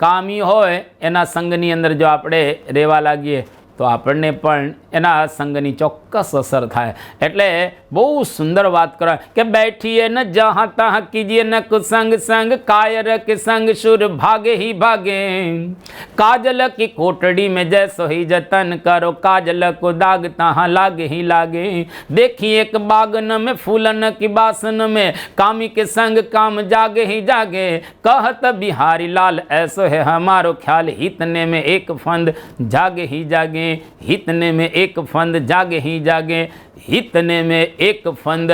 કામી હોય એના સંગની અંદર જો આપણે રહેવા લાગીએ તો આપણને પણ એના સંગની ચોક્કસ અસર થાય. એટલે બહુ સુંદર વાત કરો કે બેઠીએ ન જहाँ तहाँ कीजिए न कुसंग संग कायर के संग शुर भागे ही भागे काजल की कोटड़ी में जैसो ही जतन करो काजल को दाग तहाँ लागे ही लागे देखिए एक बागन में फूलन की बासन में कामी के संग काम जागे ही जागे कहत बिहारी लाल ऐसो है हमारो ख्याल हितने में एक फंद जागे ही जागे हितने में एक फंद जागे ही जागे हितने में एक फंद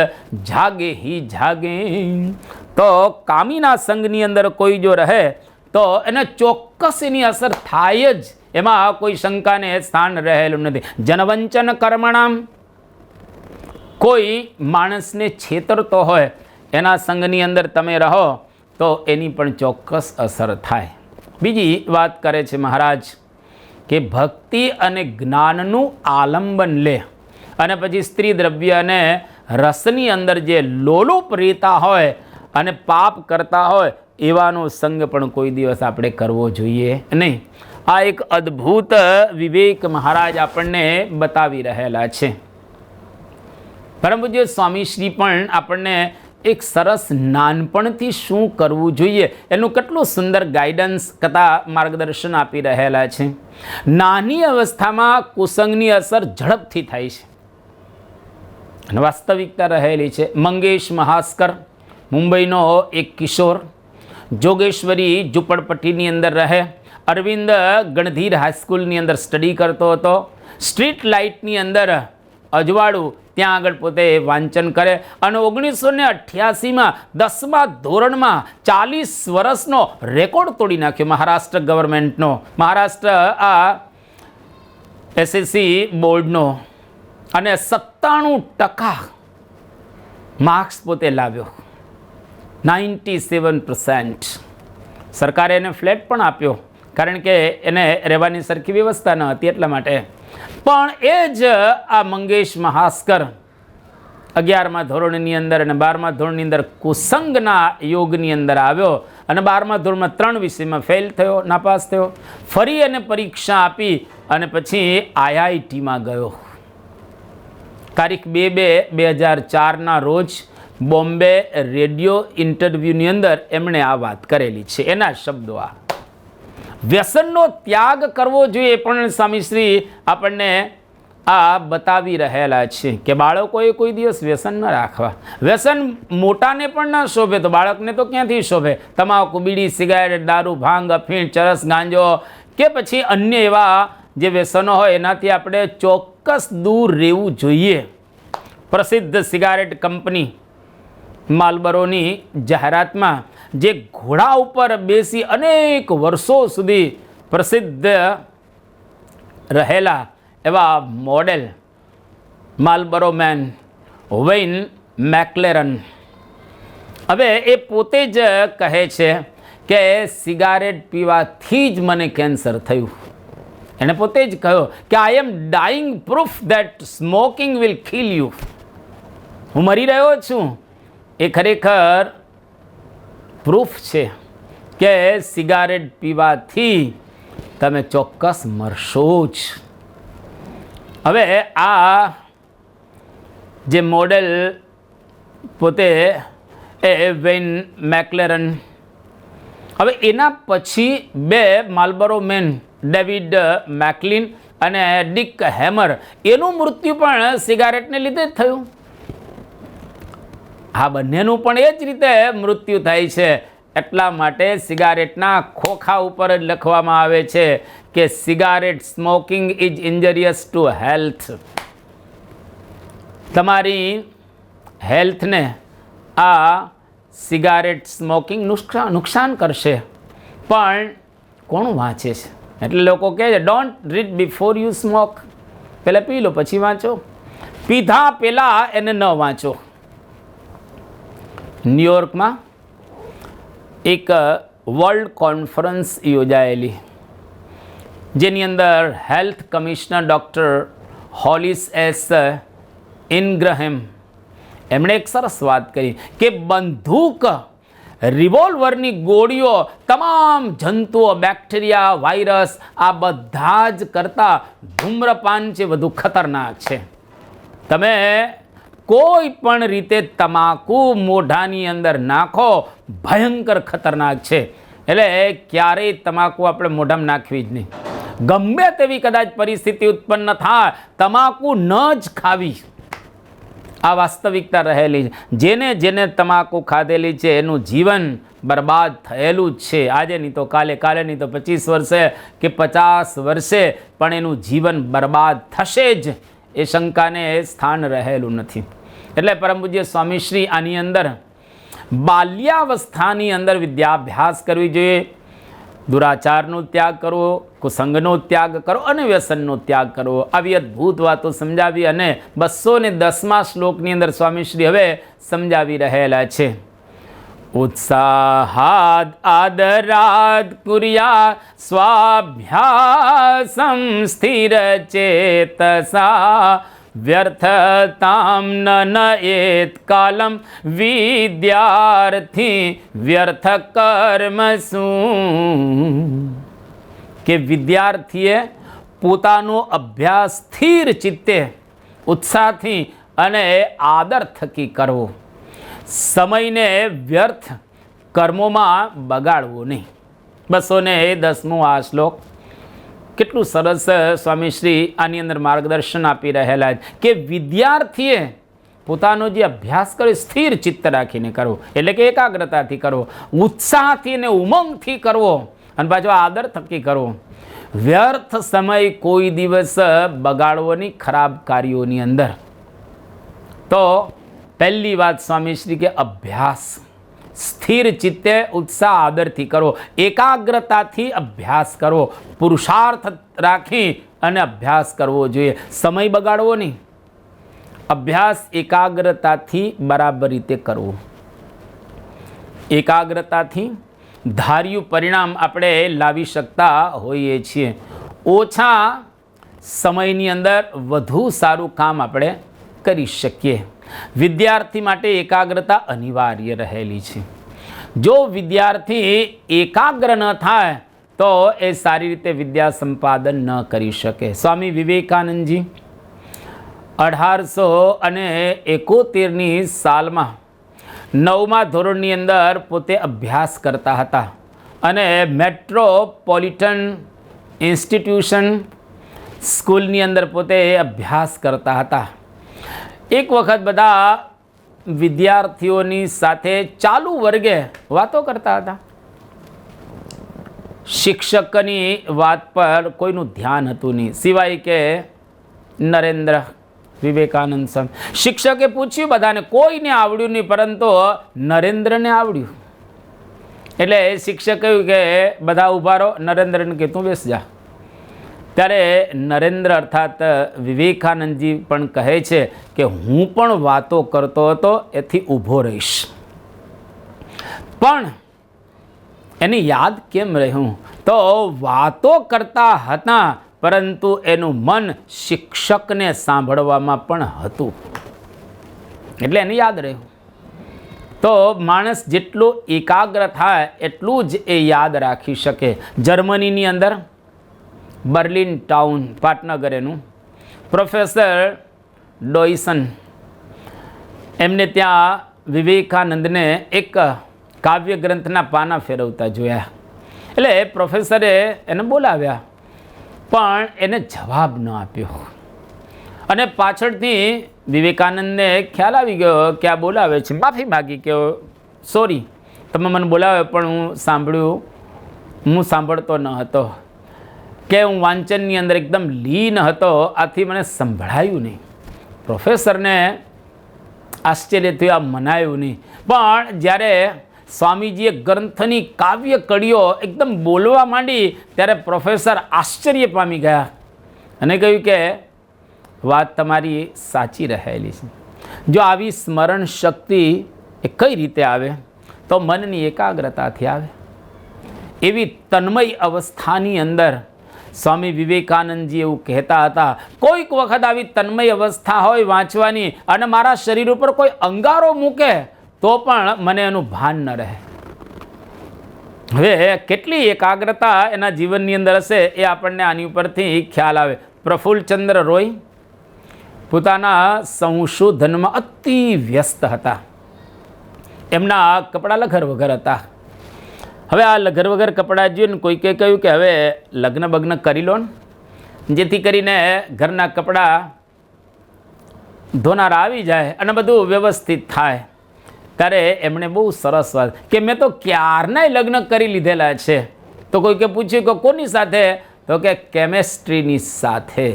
जागे ही जागे. तो કામીના સંગની અંદર કોઈ જો રહે તો એને ચોક્કસ એની અસર થાય જ, એમાં કોઈ શંકાને સ્થાન રહેલું નથી. જનવંચન કર્મણામ, કોઈ માણસને છેતરતો હોય એના સંગની અંદર તમે રહો તો એની પણ ચોક્કસ અસર થાય. બીજી વાત કરે છે મહારાજ કે ભક્તિ અને જ્ઞાનનું આલંબન લે અને પછી સ્ત્રી દ્રવ્ય અને રસની અંદર જે લોલુપ રહેતા હોય અને પાપ કરતા હોય એવાનો સંગ પણ કોઈ દિવસ આપણે કરવો જોઈએ નહીં. આ એક અદ્ભુત વિવેક મહારાજ આપણને બતાવી રહેલા છે. પરમ પૂજ્ય સ્વામીશ્રી પણ આપણને એક સરસ નાનપણથી શું કરવું જોઈએ એનું કેટલું સુંદર ગાઈડન્સ કથા માર્ગદર્શન આપી રહેલા છે. નાની અવસ્થામાં કુસંગની અસર ઝડપથી થાય છે અને વાસ્તવિકતા રહેલી છે. મંગેશ મહાસ્કર મુંબઈનો એક કિશોર જોગેશ્વરી ઝૂંપડપટ્ટીની અંદર રહે, અરવિંદ ગણધીર હાઈસ્કૂલની અંદર સ્ટડી કરતો હતો. સ્ટ્રીટ લાઇટની અંદર અજવાળું ત્યાં આગળ પોતે વાંચન કરે અને 1988માં 10મા ધોરણમાં 40 વર્ષનો રેકોર્ડ તોડી નાખ્યો મહારાષ્ટ્ર ગવર્મેન્ટનો, મહારાષ્ટ્ર આ એસએસસી બોર્ડનો, અને 97% માર્ક્સ પોતે લાવ્યો, 97%. સરકારે એને ફ્લેટ પણ આપ્યો કારણ કે એને રહેવાની સરખી વ્યવસ્થા ન હતી એટલા માટે. પણ એ જ આ મંગેશ મહાસ્કર 11મા ધોરણની અંદર અને 12મા ધોરણની અંદર કુસંગના યોગની અંદર આવ્યો અને 12મા ધોરણમાં 3 વિષયમાં ફેલ થયો, નાપાસ થયો. ફરી એને પરીક્ષા આપી અને પછી આઈઆઈટીમાં ગયો. તારીખ 2/2/2004ના રોજ બોમ્બે રેડિયો ઇન્ટરવ્યૂની અંદર એમણે આ વાત કરેલી છે. એના શબ્દો આ: વ્યસનનો ત્યાગ કરવો જોઈએ પણ સ્વામીશ્રી આપણને આ બતાવી રહેલા છે કે બાળકોએ કોઈ દિવસ વ્યસન ન રાખવા. વ્યસન મોટાને પણ ન શોભે તો બાળકને તો ક્યાંથી શોભે? તમાકુ, બીડી, સિગારેટ, દારૂ, ભાંગ, અફીણ, ચરસ, ગાંજો કે પછી અન્ય એવા જે વ્યસનો હોય એનાથી આપણે ચોક્કસ દૂર રહેવું જોઈએ. પ્રસિદ્ધ સિગારેટ કંપની માલબરોની જાહેરાતમાં જે ઘોડા ઉપર બેસી અનેક વર્ષો સુધી પ્રસિદ્ધ રહેલા એવા મોડેલ માલબરો મેન વેઇન મેકલેરન, હવે એ પોતે જ કહે છે કે સિગારેટ પીવાથી જ મને કેન્સર થયું. એણે પોતે જ કહ્યું કે I am dying proof that smoking will kill you. હું મરી રહ્યો છું. એ ખરેખર પ્રૂફ છે કે સિગારેટ પીવાથી તમે ચોક્કસ મરશો જ. હવે આ જે મોડેલ પોતે એ વેઇન મેકલેરન, હવે એના પછી બે માલબરો મેન ડેવિડ મેકલિન અને ડિક હેમર, એનું મૃત્યુ પણ સિગારેટને લીધે જ થયું. આ બંનેનું પણ એ જ રીતે મૃત્યુ થાય છે. એટલા માટે સિગારેટના ખોખા ઉપર જ લખવામાં આવે છે કે cigarette smoking is ઇન્જરિયસ to health. તમારી હેલ્થને આ સિગારેટ સ્મોકિંગ નુકસાન કરશે. પણ કોણ વાંચે છે? એટલે લોકો કહે છે don't read before you smoke. પહેલાં પી લો પછી વાંચો. પીધા પહેલાં એને ન વાંચો. ન્યુયોર્કમાં એક વર્લ્ડ કોન્ફરન્સ યોજાયેલી, જેની અંદર હેલ્થ કમિશનર ડૉક્ટર હોલિસ એસ ઇનગ્રહેમ એમણે એક સરસ વાત કરી કે બંદૂક, રિવોલ્વરની ગોળીઓ, તમામ જંતુઓ, બેક્ટેરિયા, વાયરસ, આ બધા જ કરતાં ધૂમ્રપાન છે વધુ ખતરનાક છે. તમે કોઈ પણ રીતે તમાકુ મોઢાની અંદર નાખો, ભયંકર ખતરનાક છે. એટલે ક્યારેય તમાકુ આપણે મોઢામાં નાખવી જ નહીં. ગમે તેવી કદાચ પરિસ્થિતિ ઉત્પન્ન થાય, તમાકુ ન જ ખાવી. આ વાસ્તવિકતા રહેલી છે. જેને જેને તમાકુ ખાધેલી છે એનું જીવન બરબાદ થયેલું જ છે. આજે નહીં તો કાલે, કાલે નહીં તો 25 વર્ષે કે 50 વર્ષે, પણ એનું જીવન બરબાદ થશે જ. એ શંકાને સ્થાન રહેલું નથી. એટલે પરમ પૂજ્ય સ્વામીશ્રી આની અંદર બાલ્યાવસ્થાની અંદર વિદ્યાભ્યાસ કરવી જોઈએ. દુરાચારનો ત્યાગ કરવો, કુસંગનો ત્યાગ કરો અને વ્યસનનો ત્યાગ કરવો. આવી અદ્ભુત વાતો સમજાવી અને 210મા શ્લોકની અંદર સ્વામીશ્રી હવે સમજાવી રહેલા છે. ઉત્સાહાદ આદરાદ કુર્યા સ્વાભ્યાસમ સ્થિર ચેતસા વ્યર્થતામ ન નયેત કાલમ વિદ્યાર્થી વ્યર્થ કર્મસુ. કે વિદ્યાર્થીએ પોતાનો અભ્યાસ સ્થિર ચિત્તે, ઉત્સાહથી અને આદર થકી કરવો. સમયને વ્યર્થ કર્મોમાં બગાડવો નહીં. 210મો આ શ્લોક કેટલું સરસ સ્વામીશ્રી આની અંદર માર્ગદર્શન આપી રહેલા છે કે વિદ્યાર્થીએ પોતાનો જે અભ્યાસ કરે સ્થિર ચિત્ત રાખીને કરવો, એટલે કે એકાગ્રતાથી કરવો, ઉત્સાહથી અને ઉમંગથી કરવો અને પાછો આદર થકી કરવો. વ્યર્થ સમય કોઈ દિવસ બગાડવો નહીં ખરાબ કાર્યોની અંદર. તો પહેલી વાત સ્વામીશ્રી કે અભ્યાસ સ્થિર ચિત્તે, ઉત્સાહ, આદરથી કરવો, એકાગ્રતાથી અભ્યાસ કરવો, પુરુષાર્થ રાખી અને અભ્યાસ કરવો જોઈએ. સમય બગાડવો નહીં. અભ્યાસ એકાગ્રતાથી બરાબર રીતે કરવો. એકાગ્રતાથી ધાર્યું પરિણામ આપણે લાવી શકતા હોઈએ છીએ. ઓછા સમયની અંદર વધુ સારું કામ આપણે કરી શકીએ. વિદ્યાર્થી માટે એકાગ્રતા અનિવાર્ય રહેલી છે. જો વિદ્યાર્થી એકાગ્ર ન થાય તો એ સારી રીતે વિદ્યા સંપાદન ન કરી શકે. સ્વામી વિવેકાનંદજી 1871ની સાલમાં 9મા ધોરણની અંદર પોતે અભ્યાસ કરતા હતા અને મેટ્રોપોલિટન ઇન્સ્ટિટ્યુશન સ્કૂલની અંદર પોતે અભ્યાસ કરતા હતા. એક વખત બધા વિદ્યાર્થીઓની સાથે ચાલુ વર્ગે વાતો કરતા હતા. શિક્ષકની વાત પર કોઈનું ધ્યાન હતું નહીં, સિવાય કે નરેન્દ્ર વિવેકાનંદ સ્વામી. શિક્ષકે પૂછ્યું બધાને, કોઈને આવડ્યું નહીં, પરંતુ નરેન્દ્રને આવડ્યું. એટલે શિક્ષકે કહ્યું કે બધા ઊભા રહો, નરેન્દ્રને કે તું બેસ જા. ત્યારે નરેન્દ્ર અર્થાત વિવેકાનંદજી પણ કહે છે કે હું પણ વાતો કરતો હતો, એથી ઊભો રહીશ. પણ એની યાદ કેમ રહ્યું? તો વાતો કરતા હતા, પરંતુ એનું મન શિક્ષકને સાંભળવામાં પણ હતું, એટલે એને યાદ રહ્યું. તો માણસ જેટલો એકાગ્ર થાય એટલું જ એ યાદ રાખી શકે. જર્મનીની અંદર બર્લિન ટાઉન પાટનગર એનું પ્રોફેસર ડોઇસન, એમને ત્યાં વિવેકાનંદને એક કાવ્ય ગ્રંથના પાના ફેરવતા જોયા. એટલે પ્રોફેસરે એને બોલાવ્યા, પણ એને જવાબ ન આપ્યો. અને પાછળથી વિવેકાનંદને ખ્યાલ આવી ગયો કે આ બોલાવે છે. માફી માગી કે સોરી, તમે મને બોલાવે પણ હું સાંભળતો ન હતો, કે હું વાંચનની અંદર એકદમ લીન હતો, આથી મને સંભળાયું નહીં. પ્રોફેસરને આશ્ચર્ય થયું, આ મનાયું નહીં. પણ જ્યારે સ્વામીજીએ ગ્રંથની કાવ્ય કડીઓ એકદમ બોલવા માંડી, ત્યારે પ્રોફેસર આશ્ચર્ય પામી ગયા અને કહ્યું કે વાત તમારી સાચી રહેલી છે. જો આવી સ્મરણ શક્તિ એ કઈ રીતે આવે? તો મનની એકાગ્રતાથી આવે. એવી તન્મય અવસ્થાની અંદર સ્વામી વિવેકાનંદજી એવું કહેતા હતા, કોઈક વખત આવી તન્મય અવસ્થા હોય વાંચવાની, અને મારા શરીર ઉપર કોઈ અંગારો મૂકે તો પણ મને એનું ભાન ન રહે. હવે કેટલી એકાગ્રતા એના જીવનની અંદર હશે એ આપણને આની ઉપરથી ખ્યાલ આવે. પ્રફુલ્લચંદ્ર રોય પોતાના સંશોધનમાં અતિ વ્યસ્ત હતા. એમના કપડાં લઘર વગર હતા. હવે આ લઘર વગર કપડાં જોઈને કોઈકે કહ્યું કે હવે લગ્ન બગ્ન કરી લો ને, જેથી કરીને ઘરના કપડાં ધોનારા આવી જાય અને બધું વ્યવસ્થિત થાય. ત્યારે એમણે બહુ સરસ વાત કે મેં તો ક્યારનાય લગ્ન કરી લીધેલા છે. તો કોઈકે પૂછ્યું કે કોની સાથે? તો કે કેમેસ્ટ્રીની સાથે,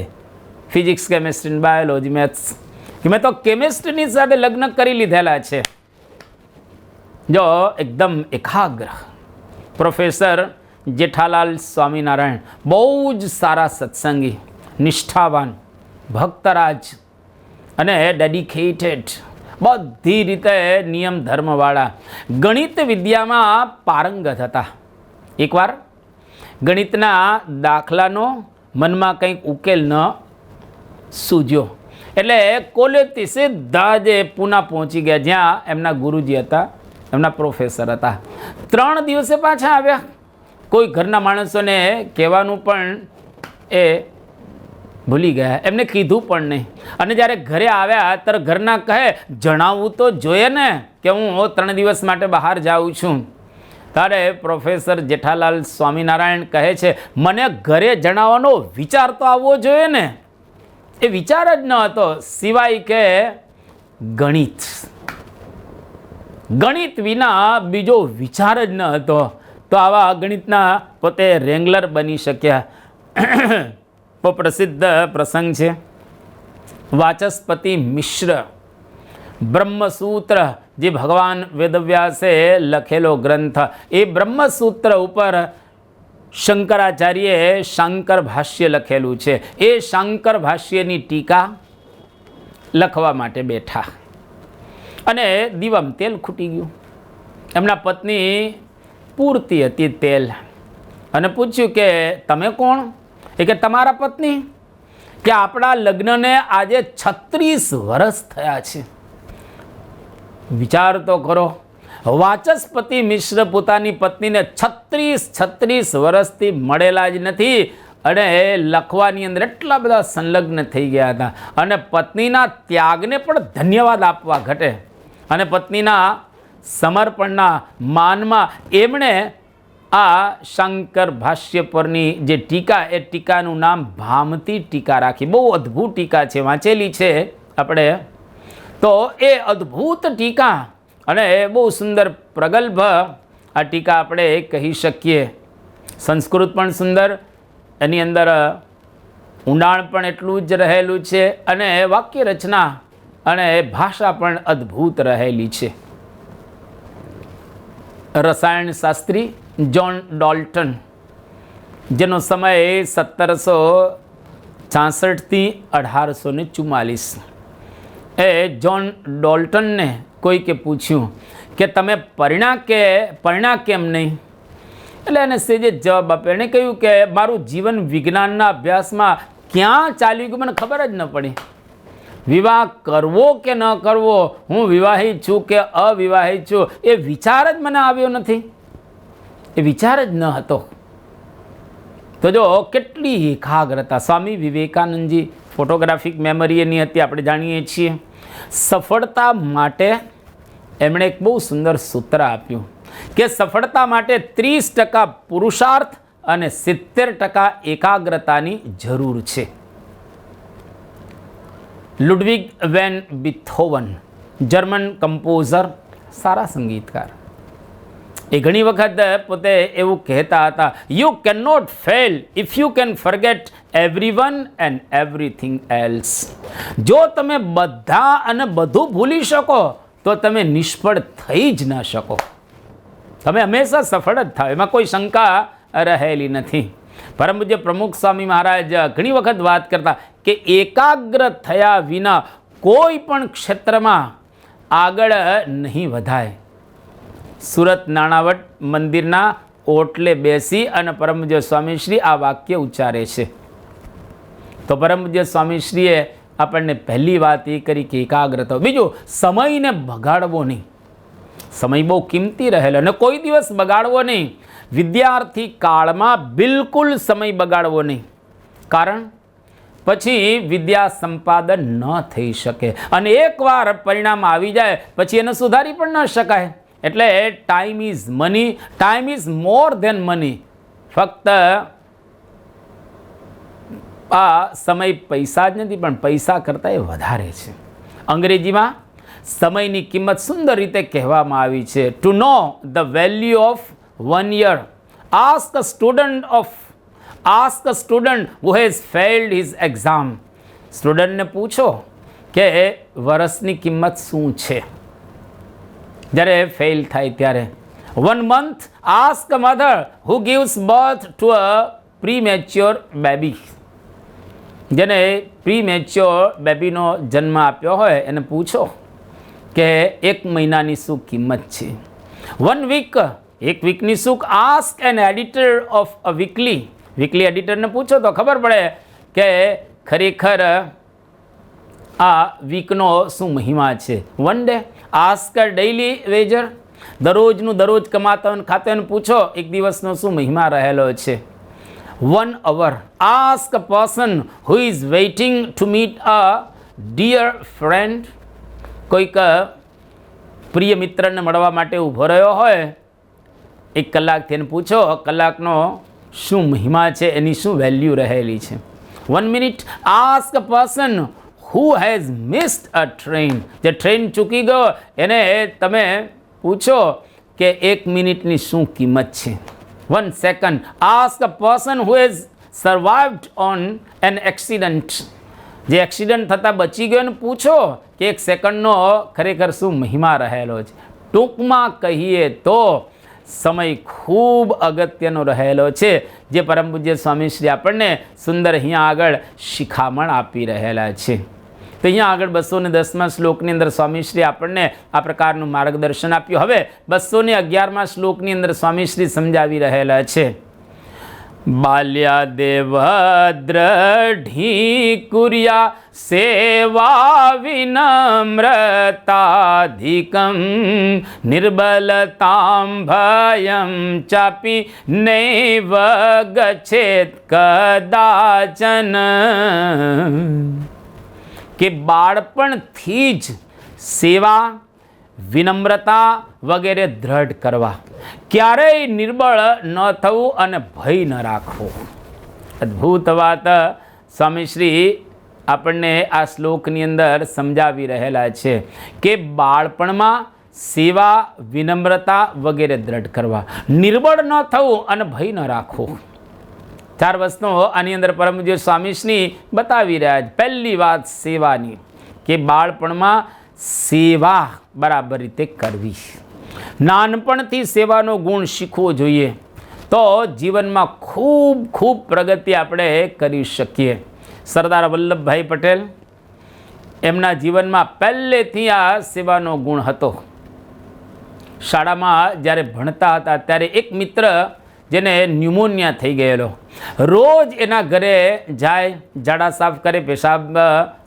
ફિઝિક્સ, કેમેસ્ટ્રી, બાયોલોજી, મેથ્સ, કે મેં તો કેમેસ્ટ્રીની સાથે લગ્ન કરી લીધેલા છે. જો એકદમ એકાગ્ર પ્રોફેસર જેઠાલાલ સ્વામિનારાયણ, બહુ જ સારા સત્સંગી, નિષ્ઠાવાન, ભક્તરાજ અને ડેડિકેટેડ, બધી રીતે નિયમ ધર્મવાળા, ગણિત વિદ્યામાં પારંગત હતા. એકવાર ગણિતના દાખલાનો મનમાં કંઈક ઉકેલ ન સૂઝ્યો, એટલે કોલેજથી સીધા જ પૂના પહોંચી ગયા, જ્યાં એમના ગુરુજી હતા, એમના પ્રોફેસર હતા. 3 દિવસે પાછા આવ્યા. કોઈ ઘરના માણસોને કહેવાનું પણ એ ભૂલી ગયા, એમને કીધું પણ નહીં. અને જ્યારે ઘરે આવ્યા ત્યારે ઘરના કહે, જણાવવું તો જોઈએ ને કે હું 3 દિવસ માટે બહાર જાઉં છું. ત્યારે પ્રોફેસર જેઠાલાલ સ્વામિનારાયણ કહે છે, મને ઘરે જણાવવાનો વિચાર તો આવવો જોઈએ ને. એ વિચાર જ ન હતો, સિવાય કે ગણિત વિના બીજો વિચાર જ ન હતો. તો આવા ગણિતના પોતે રેંગલર બની શક્યા. બહુ પ્રસિદ્ધ પ્રસંગ છે. વાચસ્પતિ મિશ્ર બ્રહ્મસૂત્ર, જે ભગવાન વેદવ્યાસે લખેલો ગ્રંથ, એ બ્રહ્મસૂત્ર ઉપર શંકરાચાર્યએ શાંકર ભાષ્ય લખેલું છે. એ શાંકર ભાષ્યની ટીકા લખવા માટે બેઠા અને દીવામાં તેલ ખૂટી ગયું. એમના પત્ની પૂરતી હતી તેલ, અને પૂછ્યું કે તમે કોણ? એ કે તમારા પત્ની. કે આપણા લગ્નને આજે 36 વર્ષ થયા છે. વિચાર તો કરો, વાચસ્પતિ મિશ્ર પોતાની પત્નીને 36 વર્ષથી મળેલા જ નથી, અને લખવાની અંદર એટલા બધા સંલગ્ન થઈ ગયા હતા. અને પત્નીના ત્યાગને પણ ધન્યવાદ આપવા ઘટે, અને પત્નીના સમર્પણના માનમાં એમણે આ શંકર ભાષ્ય પરની જે ટીકા, એ ટીકાનું નામ ભામતી ટીકા રાખી. બહુ અદ્ભુત ટીકા છે, વાંચેલી છે આપણે. તો એ અદ્ભુત ટીકા અને બહુ સુંદર પ્રગલ્ભ આ ટીકા આપણે કહી શકીએ. સંસ્કૃત પણ સુંદર, એની અંદર ઊંડાણ પણ એટલું જ રહેલું છે અને વાક્ય રચના અને ભાષા પણ અદ્ભુત રહેલી છે. રસાયણશાસ્ત્રી જ્હોન ડોલ્ટન, જેનો સમય 1766થી 1844, એ જ્હોન ડોલ્ટનને કોઈકે પૂછ્યું કે તમે પરણ્યા કેમ નહીં? એટલે એને સેજે જવાબ આપ્યો. એણે કહ્યું કે મારું જીવન વિજ્ઞાનના અભ્યાસમાં ક્યાં ચાલ્યું ગયું મને ખબર જ ન પડી. વિવાહ કરવો કે ન કરવો, હું વિવાહિત છું કે અવિવાહિત છું, એ વિચાર જ મને આવ્યો નથી. એ વિચાર જ ન હતો. તો જો કેટલી એકાગ્રતા. સ્વામી વિવેકાનંદજી ફોટોગ્રાફિક મેમરી એની હતી, આપણે જાણીએ છીએ. સફળતા માટે એમણે એક બહુ સુંદર સૂત્ર આપ્યું કે સફળતા માટે 30% પુરુષાર્થ અને 70% એકાગ્રતાની જરૂર છે. Ludwig van Beethoven, German composer, સારા સંગીતકાર, એ ઘણી વખત પોતે એવું કહેતા હતા, you can not fail if you can forget everyone and everything else. જો તમે બધા અને બધું ભૂલી શકો તો તમે નિષ્ફળ થઈ જ ન શકો. તમે હંમેશા સફળ જ થાવ, એમાં કોઈ શંકા રહેલી નથી. પરમ પૂજ્ય પ્રમુખ સ્વામી મહારાજ ઘણી વખત વાત કરતા કે એકાગ્ર થયા વિના કોઈ પણ ક્ષેત્રમાં આગળ નહીં વધાય. સુરત નાણાવટ મંદિરના ઓટલે બેસી અને પરમ પૂજ્ય સ્વામીશ્રી આ વાક્ય ઉચ્ચારે છે. તો પરમ પૂજ્ય સ્વામીશ્રીએ આપણને પહેલી વાત એ કરી કે એકાગ્ર થવો. બીજું, સમયને બગાડવો નહીં. સમય બહુ કિંમતી રહેલો અને કોઈ દિવસ બગાડવો નહીં. વિદ્યાર્થી કાળમાં બિલકુલ સમય બગાડવો નહીં, કારણ પછી વિદ્યા સંપાદન ન થઈ શકે અને એકવાર પરિણામ આવી જાય પછી એને સુધારી પણ ન શકાય. એટલે time is money, time is more than money. ફક્ત આ સમય પૈસા જ નથી, પણ પૈસા કરતાં એ વધારે છે. અંગ્રેજીમાં સમયની કિંમત સુંદર રીતે કહેવામાં આવી છે. To know the value of 1 year, ask a student who has failed his exam. સ્ટુડન્ટને પૂછો કે વર્ષની કિંમત શું છે જ્યારે ફેલ થાય ત્યારે. 1 month, ask a mother who gives birth to a premature baby. જેને પ્રીમેચ્યોર બેબીનો જન્મ આપ્યો હોય એને પૂછો કે 1 મહિનાની શું કિંમત છે. 1 week, 1 વીકની શું. Ask an editor of a weekly એડિટરને પૂછો તો ખબર પડે કે ખરેખર આ વીકનો શું મહિમા છે. 1 day, આસ્ક અ ડેઇલી વેજર, દરરોજનું દરરોજ કમાતા ખાતાને પૂછો એક દિવસનો શું મહિમા રહેલો છે. 1 hour, ask a person who is waiting to meet a dear friend. કોઈક પ્રિય મિત્રને મળવા માટે ઊભો રહ્યો હોય 1 કલાક, તેને પૂછો કલાકનો શું મહિમા છે, એની શું વેલ્યુ રહેલી છે. 1 minute, ask a person who has missed a train. જે ટ્રેન ચૂકી ગયો એને તમે પૂછો કે 1 મિનિટની શું કિંમત છે. 1 second, ask a person who has survived on an accident. જે એક્સિડન્ટ થતાં બચી ગયો એને પૂછો કે 1 સેકન્ડનો ખરેખર શું મહિમા રહેલો છે. ટૂંકમાં કહીએ તો સમય ખૂબ અગત્યનો રહેલો છે, જે પરમ પૂજ્ય સ્વામીશ્રી આપણને સુંદર અહીંયા આગળ શિખામણ આપી રહેલા છે. તો અહીંયા આગળ 210મા શ્લોકની અંદર સ્વામીશ્રી આપણને આ પ્રકારનું માર્ગદર્શન આપ્યું. હવે 211મા શ્લોકની અંદર સ્વામીશ્રી સમજાવી રહેલા છે. બાલ્યાદેવ દ્રઢી કુર્યા સેવા વિનમ્રતાધિકમ નિર્બલતામ ભયમ ચાપી નૈવ ગચ્છેત કદાચન. કે બાળપણથી જ સેવા, વિનમ્રતા વગેરે દ્રઢ કરવા, ક્યારેય નિર્બળ ન થવું અને ભય ન રાખવો. અદ્ભુત વાત સ્વામીશ્રી આપણને આ શ્લોકની અંદર સમજાવી રહેલા છે કે બાળપણમાં સેવા, વિનમ્રતા વગેરે દ્રઢ કરવા, નિર્બળ ન થવું અને ભય ન રાખવું. 4 વસ્તુઓ આની અંદર પરમ પૂજ્ય સ્વામીશ્રી બતાવી રહ્યા છે. પહેલી વાત સેવાની, કે બાળપણમાં સેવા બરાબર રીતે કરવી. નાનપણથી સેવાનો ગુણ શીખવો જોઈએ, તો જીવનમાં ખૂબ ખૂબ પ્રગતિ આપણે કરી શકીએ. સરદાર વલ્લભભાઈ પટેલ, એમના જીવનમાં પહેલેથી આ સેવાનો ગુણ હતો. શાળામાં જ્યારે ભણતા હતા ત્યારે એક મિત્ર જેને ન્યુમોનિયા થઈ ગયેલો, રોજ એના ઘરે જાય, ઝાડા સાફ કરે, પેશાબ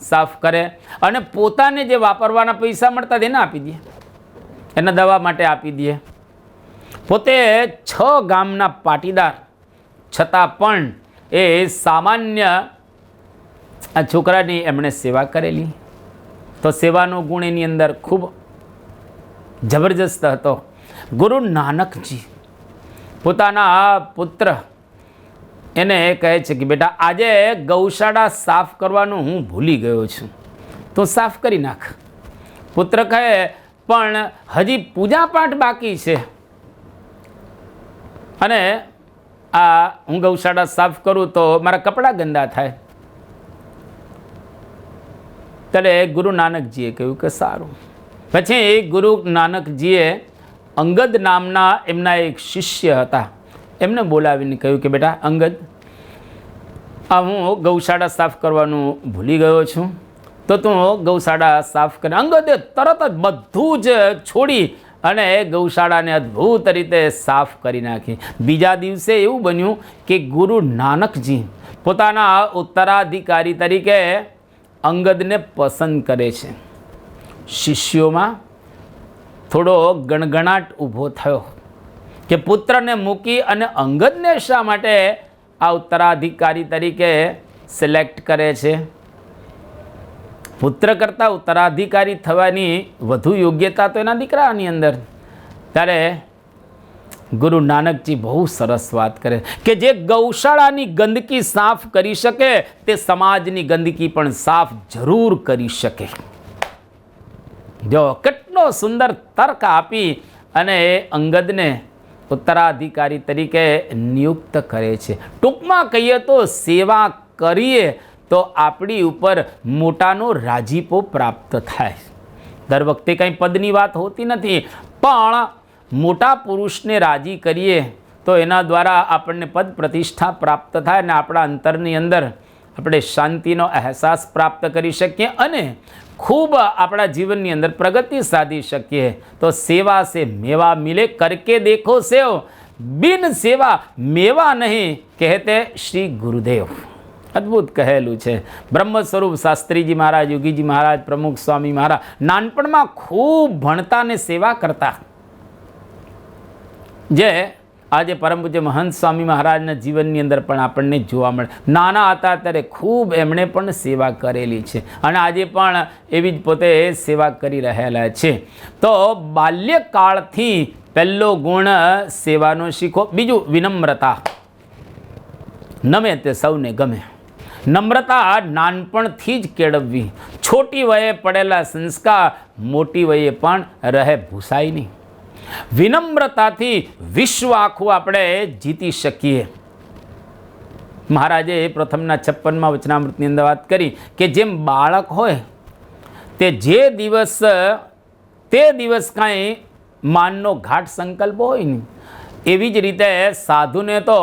સાફ કરે અને પોતાને જે વાપરવાના પૈસા મળતા તેને આપી દે, એના દવા માટે આપી દે. પોતે 6 ગામના પાટીદાર છતાં પણ એ સામાન્ય આ છોકરાની એમણે સેવા કરેલી. તો સેવાનો ગુણ એની અંદર ખૂબ જબરજસ્ત હતો. ગુરુ નાનકજી પોતાના પુત્ર એને કહે છે કે બેટા, આજે ગૌશાળા સાફ કરવાનું હું ભૂલી ગયો છું, તો સાફ કરી નાખ. પુત્ર કહે, પણ હજી પૂજા પાઠ બાકી છે અને આ હું ગૌશાળા સાફ કરું તો મારા કપડાં ગંદા થાય. ત્યારે ગુરુ નાનકજીએ કહ્યું કે સારું. પછી ગુરુ નાનકજીએ અંગદ નામના એમના એક શિષ્ય હતા, એમને બોલાવીને કહ્યું કે બેટા અંગદ, આ હું ગૌશાળા સાફ કરવાનું ભૂલી ગયો છું, તો તું ગૌશાળા સાફ કરે. અંગદે તરત જ બધું જ છોડી અને ગૌશાળાને અદ્ભુત રીતે સાફ કરી નાખી. બીજા દિવસે એવું બન્યું કે ગુરુ નાનકજી પોતાના ઉત્તરાધિકારી તરીકે અંગદને પસંદ કરે છે. શિષ્યોમાં થોડો ગણગણાટ ઊભો થયો કે પુત્રને મૂકી અને અંગદને શા માટે આ ઉત્તરાધિકારી તરીકે સિલેક્ટ કરે છે. પુત્ર કરતાં ઉત્તરાધિકારી થવાની વધુ યોગ્યતા તો એના દીકરાની અંદર. ત્યારે ગુરુ નાનકજી બહુ સરસ વાત કરે કે જે ગૌશાળાની ગંદકી સાફ કરી શકે તે સમાજની ગંદકી પણ સાફ જરૂર કરી શકે. જો કેટલો સુંદર તર્ક આપી અને એ અંગદને ઉત્તરાધિકારી તરીકે નિયુક્ત કરે છે. ટૂંકમાં કહીએ તો સેવા કરીએ તો આપણી ઉપર મોટાનો રાજીપો પ્રાપ્ત થાય. દર વખતે કંઈ પદની વાત હોતી નથી, પણ મોટા પુરુષને રાજી કરીએ તો એના દ્વારા આપણને પદ પ્રતિષ્ઠા પ્રાપ્ત થાય અને આપણા અંતરની અંદર આપણે શાંતિનો અહેસાસ પ્રાપ્ત કરી શકીએ અને ખૂબ આપણા જીવનની અંદર પ્રગતિ સાધી શકીએ. તો સેવા સે મેવા મિલે, કરકે દેખો સેવ, બિન સેવા મેવા નહીં, કહેતે શ્રી ગુરુદેવ. અદ્ભુત કહેલું છે. બ્રહ્મ સ્વરૂપ શાસ્ત્રીજી મહારાજ, યોગીજી મહારાજ, પ્રમુખ સ્વામી મહારાજ નાનપણમાં ખૂબ ભણતા અને સેવા કરતા. જે આજે પરમ પૂજ્ય મહંત સ્વામી મહારાજના જીવનની અંદર પણ આપણને જોવા મળે. નાના હતા ત્યારે ખૂબ એમણે પણ સેવા કરેલી છે અને આજે પણ એવી જ પોતે સેવા કરી રહેલા છે. તો બાલ્યકાળથી પહેલો ગુણ સેવાનો શીખો. બીજું વિનમ્રતા. નમે તે સૌને ગમે. નમ્રતા નાનપણથી જ કેળવવી. છોટી વયે પડેલા સંસ્કાર મોટી વયે પણ રહે ભૂસાય નહીં. વિનમ્રતાથી વિશ્વ આખું આપણે જીતી શકીએ. મહારાજે પ્રથમના 56મા વચનામૃતની અંદર વાત કરી કે જેમ બાળક હોય તે જે દિવસ કાંઈ માનનો ઘાટ સંકલ્પ હોય ને, એવી જ રીતે સાધુને તો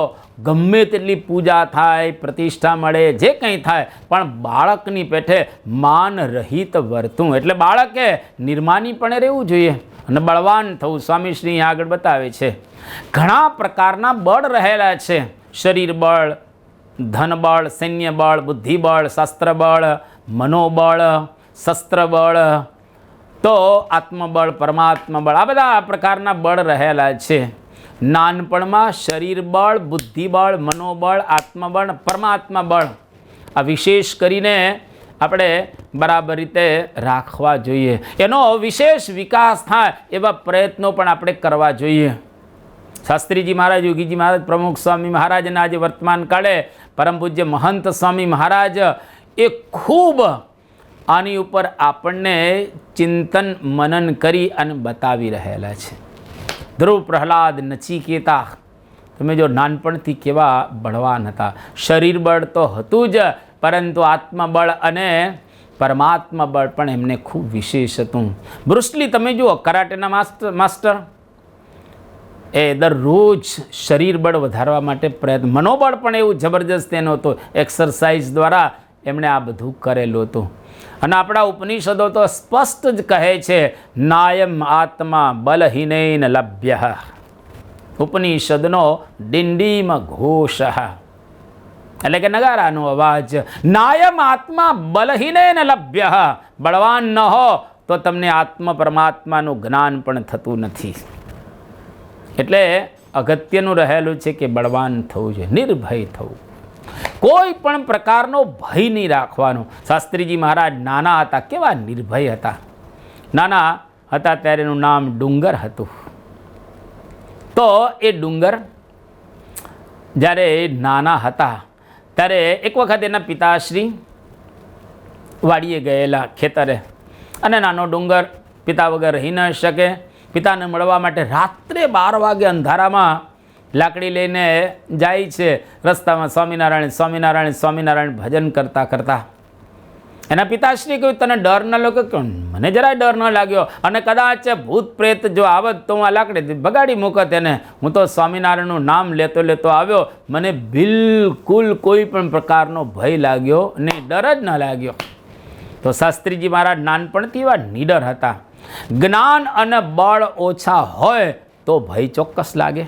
ગમે તેટલી પૂજા થાય, પ્રતિષ્ઠા મળે, જે કંઈ થાય, પણ બાળકની પેઠે માન રહિત વર્તું. એટલે બાળકે નિર્માનીપણે રહેવું જોઈએ અને બળવાન થવું. સ્વામીશ્રી આગળ બતાવે છે ઘણા પ્રકારના બળ રહેલા છે. શરીર બળ, ધન બળ, સૈન્ય બળ, બુદ્ધિ બળ, શાસ્ત્ર બળ, મનોબળ, શસ્ત્ર બળ, તો આત્મબળ, પરમાત્મા બળ, આ બધા પ્રકારના બળ રહેલા છે. નાનપણમાં શરીર બળ, બુદ્ધિ બળ, મનોબળ, આત્મબળ, પરમાત્મા બળ, આ વિશેષ કરીને આપણે બરાબર રીતે રાખવા જોઈએ. એનો વિશેષ વિકાસ થાય એવા પ્રયત્નો પણ આપણે કરવા જોઈએ. શાસ્ત્રીજી મહારાજ, યોગીજી મહારાજ, પ્રમુખ સ્વામી મહારાજના આજે વર્તમાન કાળે પરમ પૂજ્ય મહંત સ્વામી મહારાજ એ ખૂબ આની ઉપર આપણને ચિંતન મનન કરી અને બતાવી રહેલા છે. ધ્રુવ, પ્રહલાદ, નચિકેતા, તમે જો નાનપણથી કેવા બળવાન હતા. શરીર બળ તો હતું જ, પરંતુ આત્મબળ અને પરમાત્મા બળ પણ એમને ખૂબ વિશેષ હતું. બ્રુસલી તમે જુઓ, કરાટેના માસ્ટર, એ દરરોજ શરીર બળ વધારવા માટે પ્રયત્ન, મનોબળ પણ એવું જબરજસ્ત એનું હતું. એક્સરસાઇઝ દ્વારા એમણે આ બધું કરેલું હતું. અને આપણા ઉપનિષદો તો સ્પષ્ટ જ કહે છે, નાયમ આત્મા બલહીનેન લભ્ય. ઉપનિષદનો ડિંડીમ ઘોષ, એટલે કે નગારાનો અવાજ. નાયમ આત્મા બલહીનેન લભ્ય. બળવાન ન હો તો તમને આત્મ પરમાત્માનું જ્ઞાન પણ થતું નથી. એટલે અગત્યનું રહેલું છે કે બળવાન થવું જોઈએ, નિર્ભય થવું, કોઈ પણ પ્રકારનો ભય નહીં રાખવાનો. શાસ્ત્રીજી મહારાજ નાના હતા, કેવા નિર્ભય હતા. નાના હતા ત્યારે એનું નામ ડુંગર હતું. તો એ ડુંગર જ્યારે નાના હતા ત્યારે એક વખત એના પિતાશ્રી વાડીએ ગયેલા, ખેતરે, અને નાનો ડુંગર પિતા વગર રહી ન શકે. પિતાને મળવા માટે રાત્રે 12 વાગે અંધારામાં લાકડી લઈને જાય છે. રસ્તામાં સ્વામિનારાયણ સ્વામિનારાયણ સ્વામિનારાયણ ભજન કરતાં કરતાં એના પિતાશ્રી કહ્યું, તને ડર ન લાગ્યો? મને જરાય ડર ન લાગ્યો, અને કદાચ ભૂત પ્રેત જો આવત તો હું આ લાકડી બગાડી મૂકત એને. હું તો સ્વામિનારાયણનું નામ લેતો લેતો આવ્યો, મને બિલકુલ કોઈ પણ પ્રકારનો ભય લાગ્યો નહીં, ડર જ ન લાગ્યો. તો શાસ્ત્રીજી મહારાજ નાનપણથી એવા નીડર હતા. જ્ઞાન અને બળ ઓછા હોય તો ભય ચોક્કસ લાગે.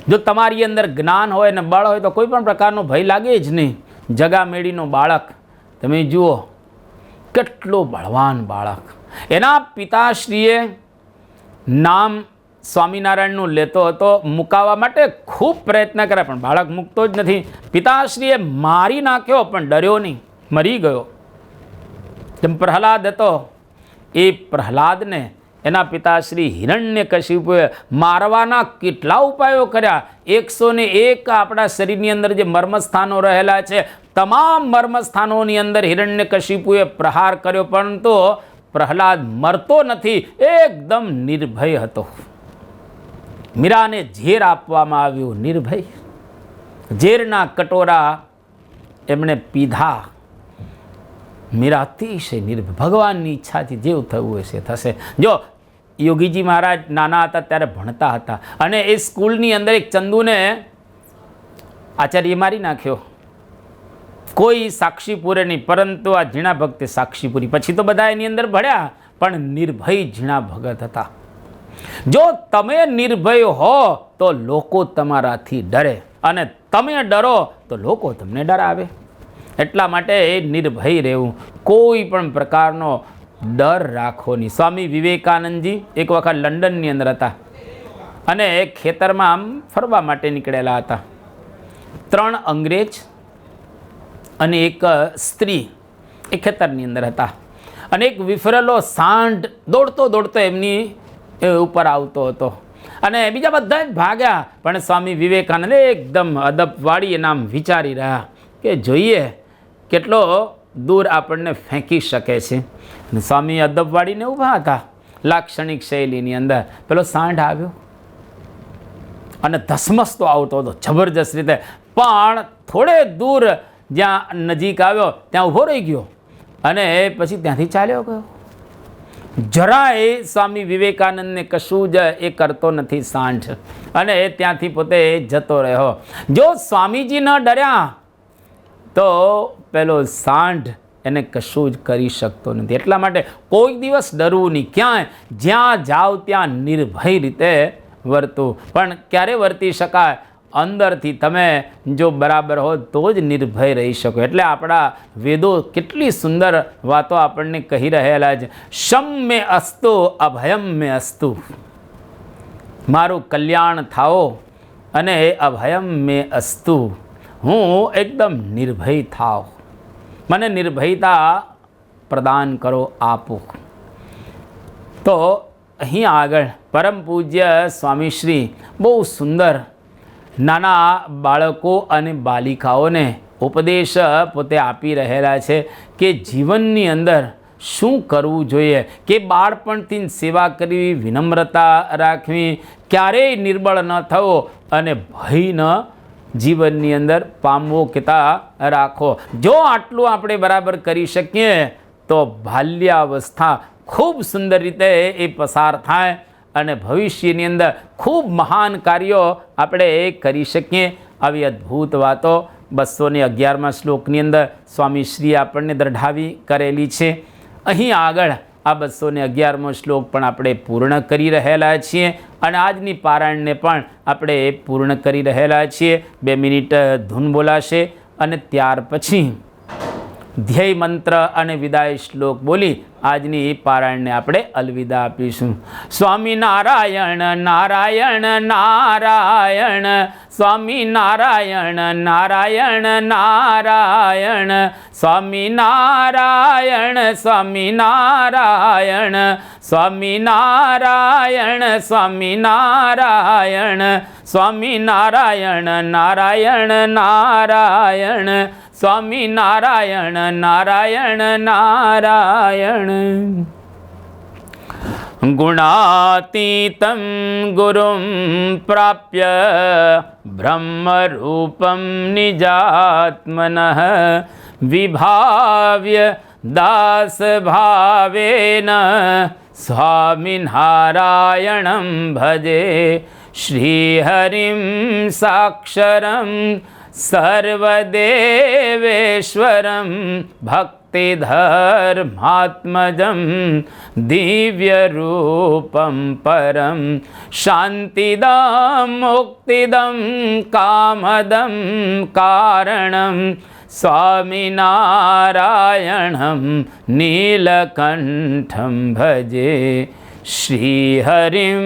જો તમારી અંદર જ્ઞાન હોય અને બળ હોય તો કોઈ પણ પ્રકારનો ભય લાગે જ નહીં. જગામેડીનો બાળક તમે જુઓ, કેટલો બળવાન બાળક. એના પિતાશ્રીએ નામ સ્વામિનારાયણનું લેતો હતો, મુકાવવા માટે ખૂબ પ્રયત્ન કર્યા, પણ બાળક મૂકતો જ નથી. પિતાશ્રીએ મારી નાખ્યો પણ ડર્યો નહીં, મરી ગયો. જેમ પ્રહલાદ હતો, એ પ્રહલાદને એના પિતાશ્રી હિરણ્યકશિપુએ મારવાના કેટલા ઉપાયો કર્યા. 101 આપણા શરીરની અંદર જે મર્મસ્થાનો રહેલા છે, તમામ મર્મસ્થાનોની અંદર હિરણ્યકશિપુએ પ્રહાર કર્યો, પરંતુ પ્રહલાદ મરતો નથી, એકદમ નિર્ભય હતો. મીરાને ઝેર આપવામાં આવ્યું, નિર્ભય. ઝેરના કટોરા એમણે પીધા. મીરા અતિશય નિર્ભય, ભગવાનની ઈચ્છાથી જેવું થવું હશે થશે. જો યોગીજી મહારાજ નાના હતા ત્યારે ભણતા હતા, અને એ સ્કૂલની અંદર એક ચંદુને આચાર્ય મારી નાખ્યો. કોઈ સાક્ષી પૂરે નહીં, પરંતુ આ ઝીણા ભક્તે સાક્ષી પૂરી. પછી તો બધા એની અંદર ભળ્યા, પણ નિર્ભય ઝીણા ભગત હતા. જો તમે નિર્ભય હો તો લોકો તમારાથી ડરે, અને તમે ડરો તો લોકો તમને ડરાવે. એટલા માટે નિર્ભય રહેવું, કોઈ પણ પ્રકારનો ડર રાખવો નહીં. સ્વામી વિવેકાનંદજી એક વખત લંડનની અંદર હતા, અને ખેતરમાં આમ ફરવા માટે નીકળેલા હતા. 3 અંગ્રેજ અને એક સ્ત્રી એ ખેતરની અંદર હતા, અને એક વિફરેલો સાંઢ દોડતો દોડતો એમની ઉપર આવતો હતો, અને બીજા બધા જ ભાગ્યા. પણ સ્વામી વિવેકાનંદ એકદમ અદબવાળી નામ વિચારી રહ્યા કે જોઈએ કેટલો દૂર આપણને ફેંકી શકે છે. અને સ્વામી અદબવાળીને ઊભા હતા લાક્ષણિક શૈલીની અંદર. પેલો સાંઢ આવ્યો અને ધસમસતો આવતો હતો જબરજસ્ત રીતે, પણ થોડે દૂર જ્યાં નજીક આવ્યો ત્યાં ઊભો રહી ગયો, અને પછી ત્યાંથી ચાલ્યો ગયો. જરાય સ્વામી વિવેકાનંદને કશું જ એ કરતો નથી સાંઢ, અને ત્યાંથી પોતે જતો રહ્યો. જો સ્વામીજી ન ડર્યા તો પેલો સાંઢ એને કશું જ કરી શકતો નથી. એટલા માટે કોઈ દિવસ ડરવું નહીં. ક્યાંય જ્યાં જાઓ ત્યાં નિર્ભય રીતે વર્તું. પણ ક્યારે વર્તી શકાય? અંદરથી તમે જો બરાબર હો તો જ નિર્ભય રહી શકો. એટલે આપણા વેદો કેટલી સુંદર વાતો આપણને કહી રહેલા છે. શમ મે અસ્તુ અભયમ મે અસ્તુ, મારું કલ્યાણ થાઓ અને અભયમ મે અસ્તુ, હું એકદમ નિર્ભય થાવ. મને નિર્ભયતા પ્રદાન કરો, આપો. તો અહીં આગળ પરમ પૂજ્ય સ્વામીશ્રી બહુ સુંદર નાના બાળકો અને બાલિકાઓને ઉપદેશ પોતે આપી રહેલા છે કે જીવનની અંદર શું કરવું જોઈએ, કે બાળપણથી સેવા કરવી, વિનમ્રતા રાખવી, ક્યારેય નિર્બળ ન થવો અને ભય ન જીવનની અંદર પામવો કેતા રાખો. જો આટલું આપણે બરાબર કરી શકીએ તો બાલ્યાવસ્થા ખૂબ સુંદર રીતે એ પસાર થાય અને ભવિષ્યની અંદર ખૂબ મહાન કાર્યો આપણે કરી શકીએ. આવી અદ્ભુત વાતો 211મા શ્લોકની અંદર સ્વામીશ્રીએ આપણને દરઢાવી કરેલી છે. અહીં આગળ આ 211મો શ્લોક પણ આપણે પૂર્ણ કરી રહેલા છીએ અને આજની પારાયણને પણ આપણે પૂર્ણ કરી રહેલા છીએ. 2 મિનિટ ધૂન બોલાશે અને ત્યાર પછી ધ્યેય મંત્ર અને વિદાય શ્લોક બોલી આજની પારાયણને આપણે અલવિદા આપીશું. સ્વામી નારાયણ નારાયણ નારાયણ, સ્વામી નારાયણ નારાયણ નારાયણ, સ્વામી નારાયણ સ્વામી નારાયણ, સ્વામી નારાયણ સ્વામી નારાયણ, સ્વામી નારાયણ નારાયણ નારાયણ, સ્વામી નારાયણ નારાયણ નારાયણ. ગુણાતીતં ગુરું પ્રાપ્ય બ્રહ્મરૂપં નિજાત્મનઃ વિભાવ્ય દાસભાવેન સ્વામિનારાયણં ભજે. શ્રીહરિં સાક્ષરં સર્વદેવેશ્વરં ભક્તિધર્માત્મજં દિવ્યરૂપં પરમ શાંતિદં મુક્તિદં કામદં કારણં સ્વામિનારાયણં નીલકંઠં ભજે. શ્રીહરિં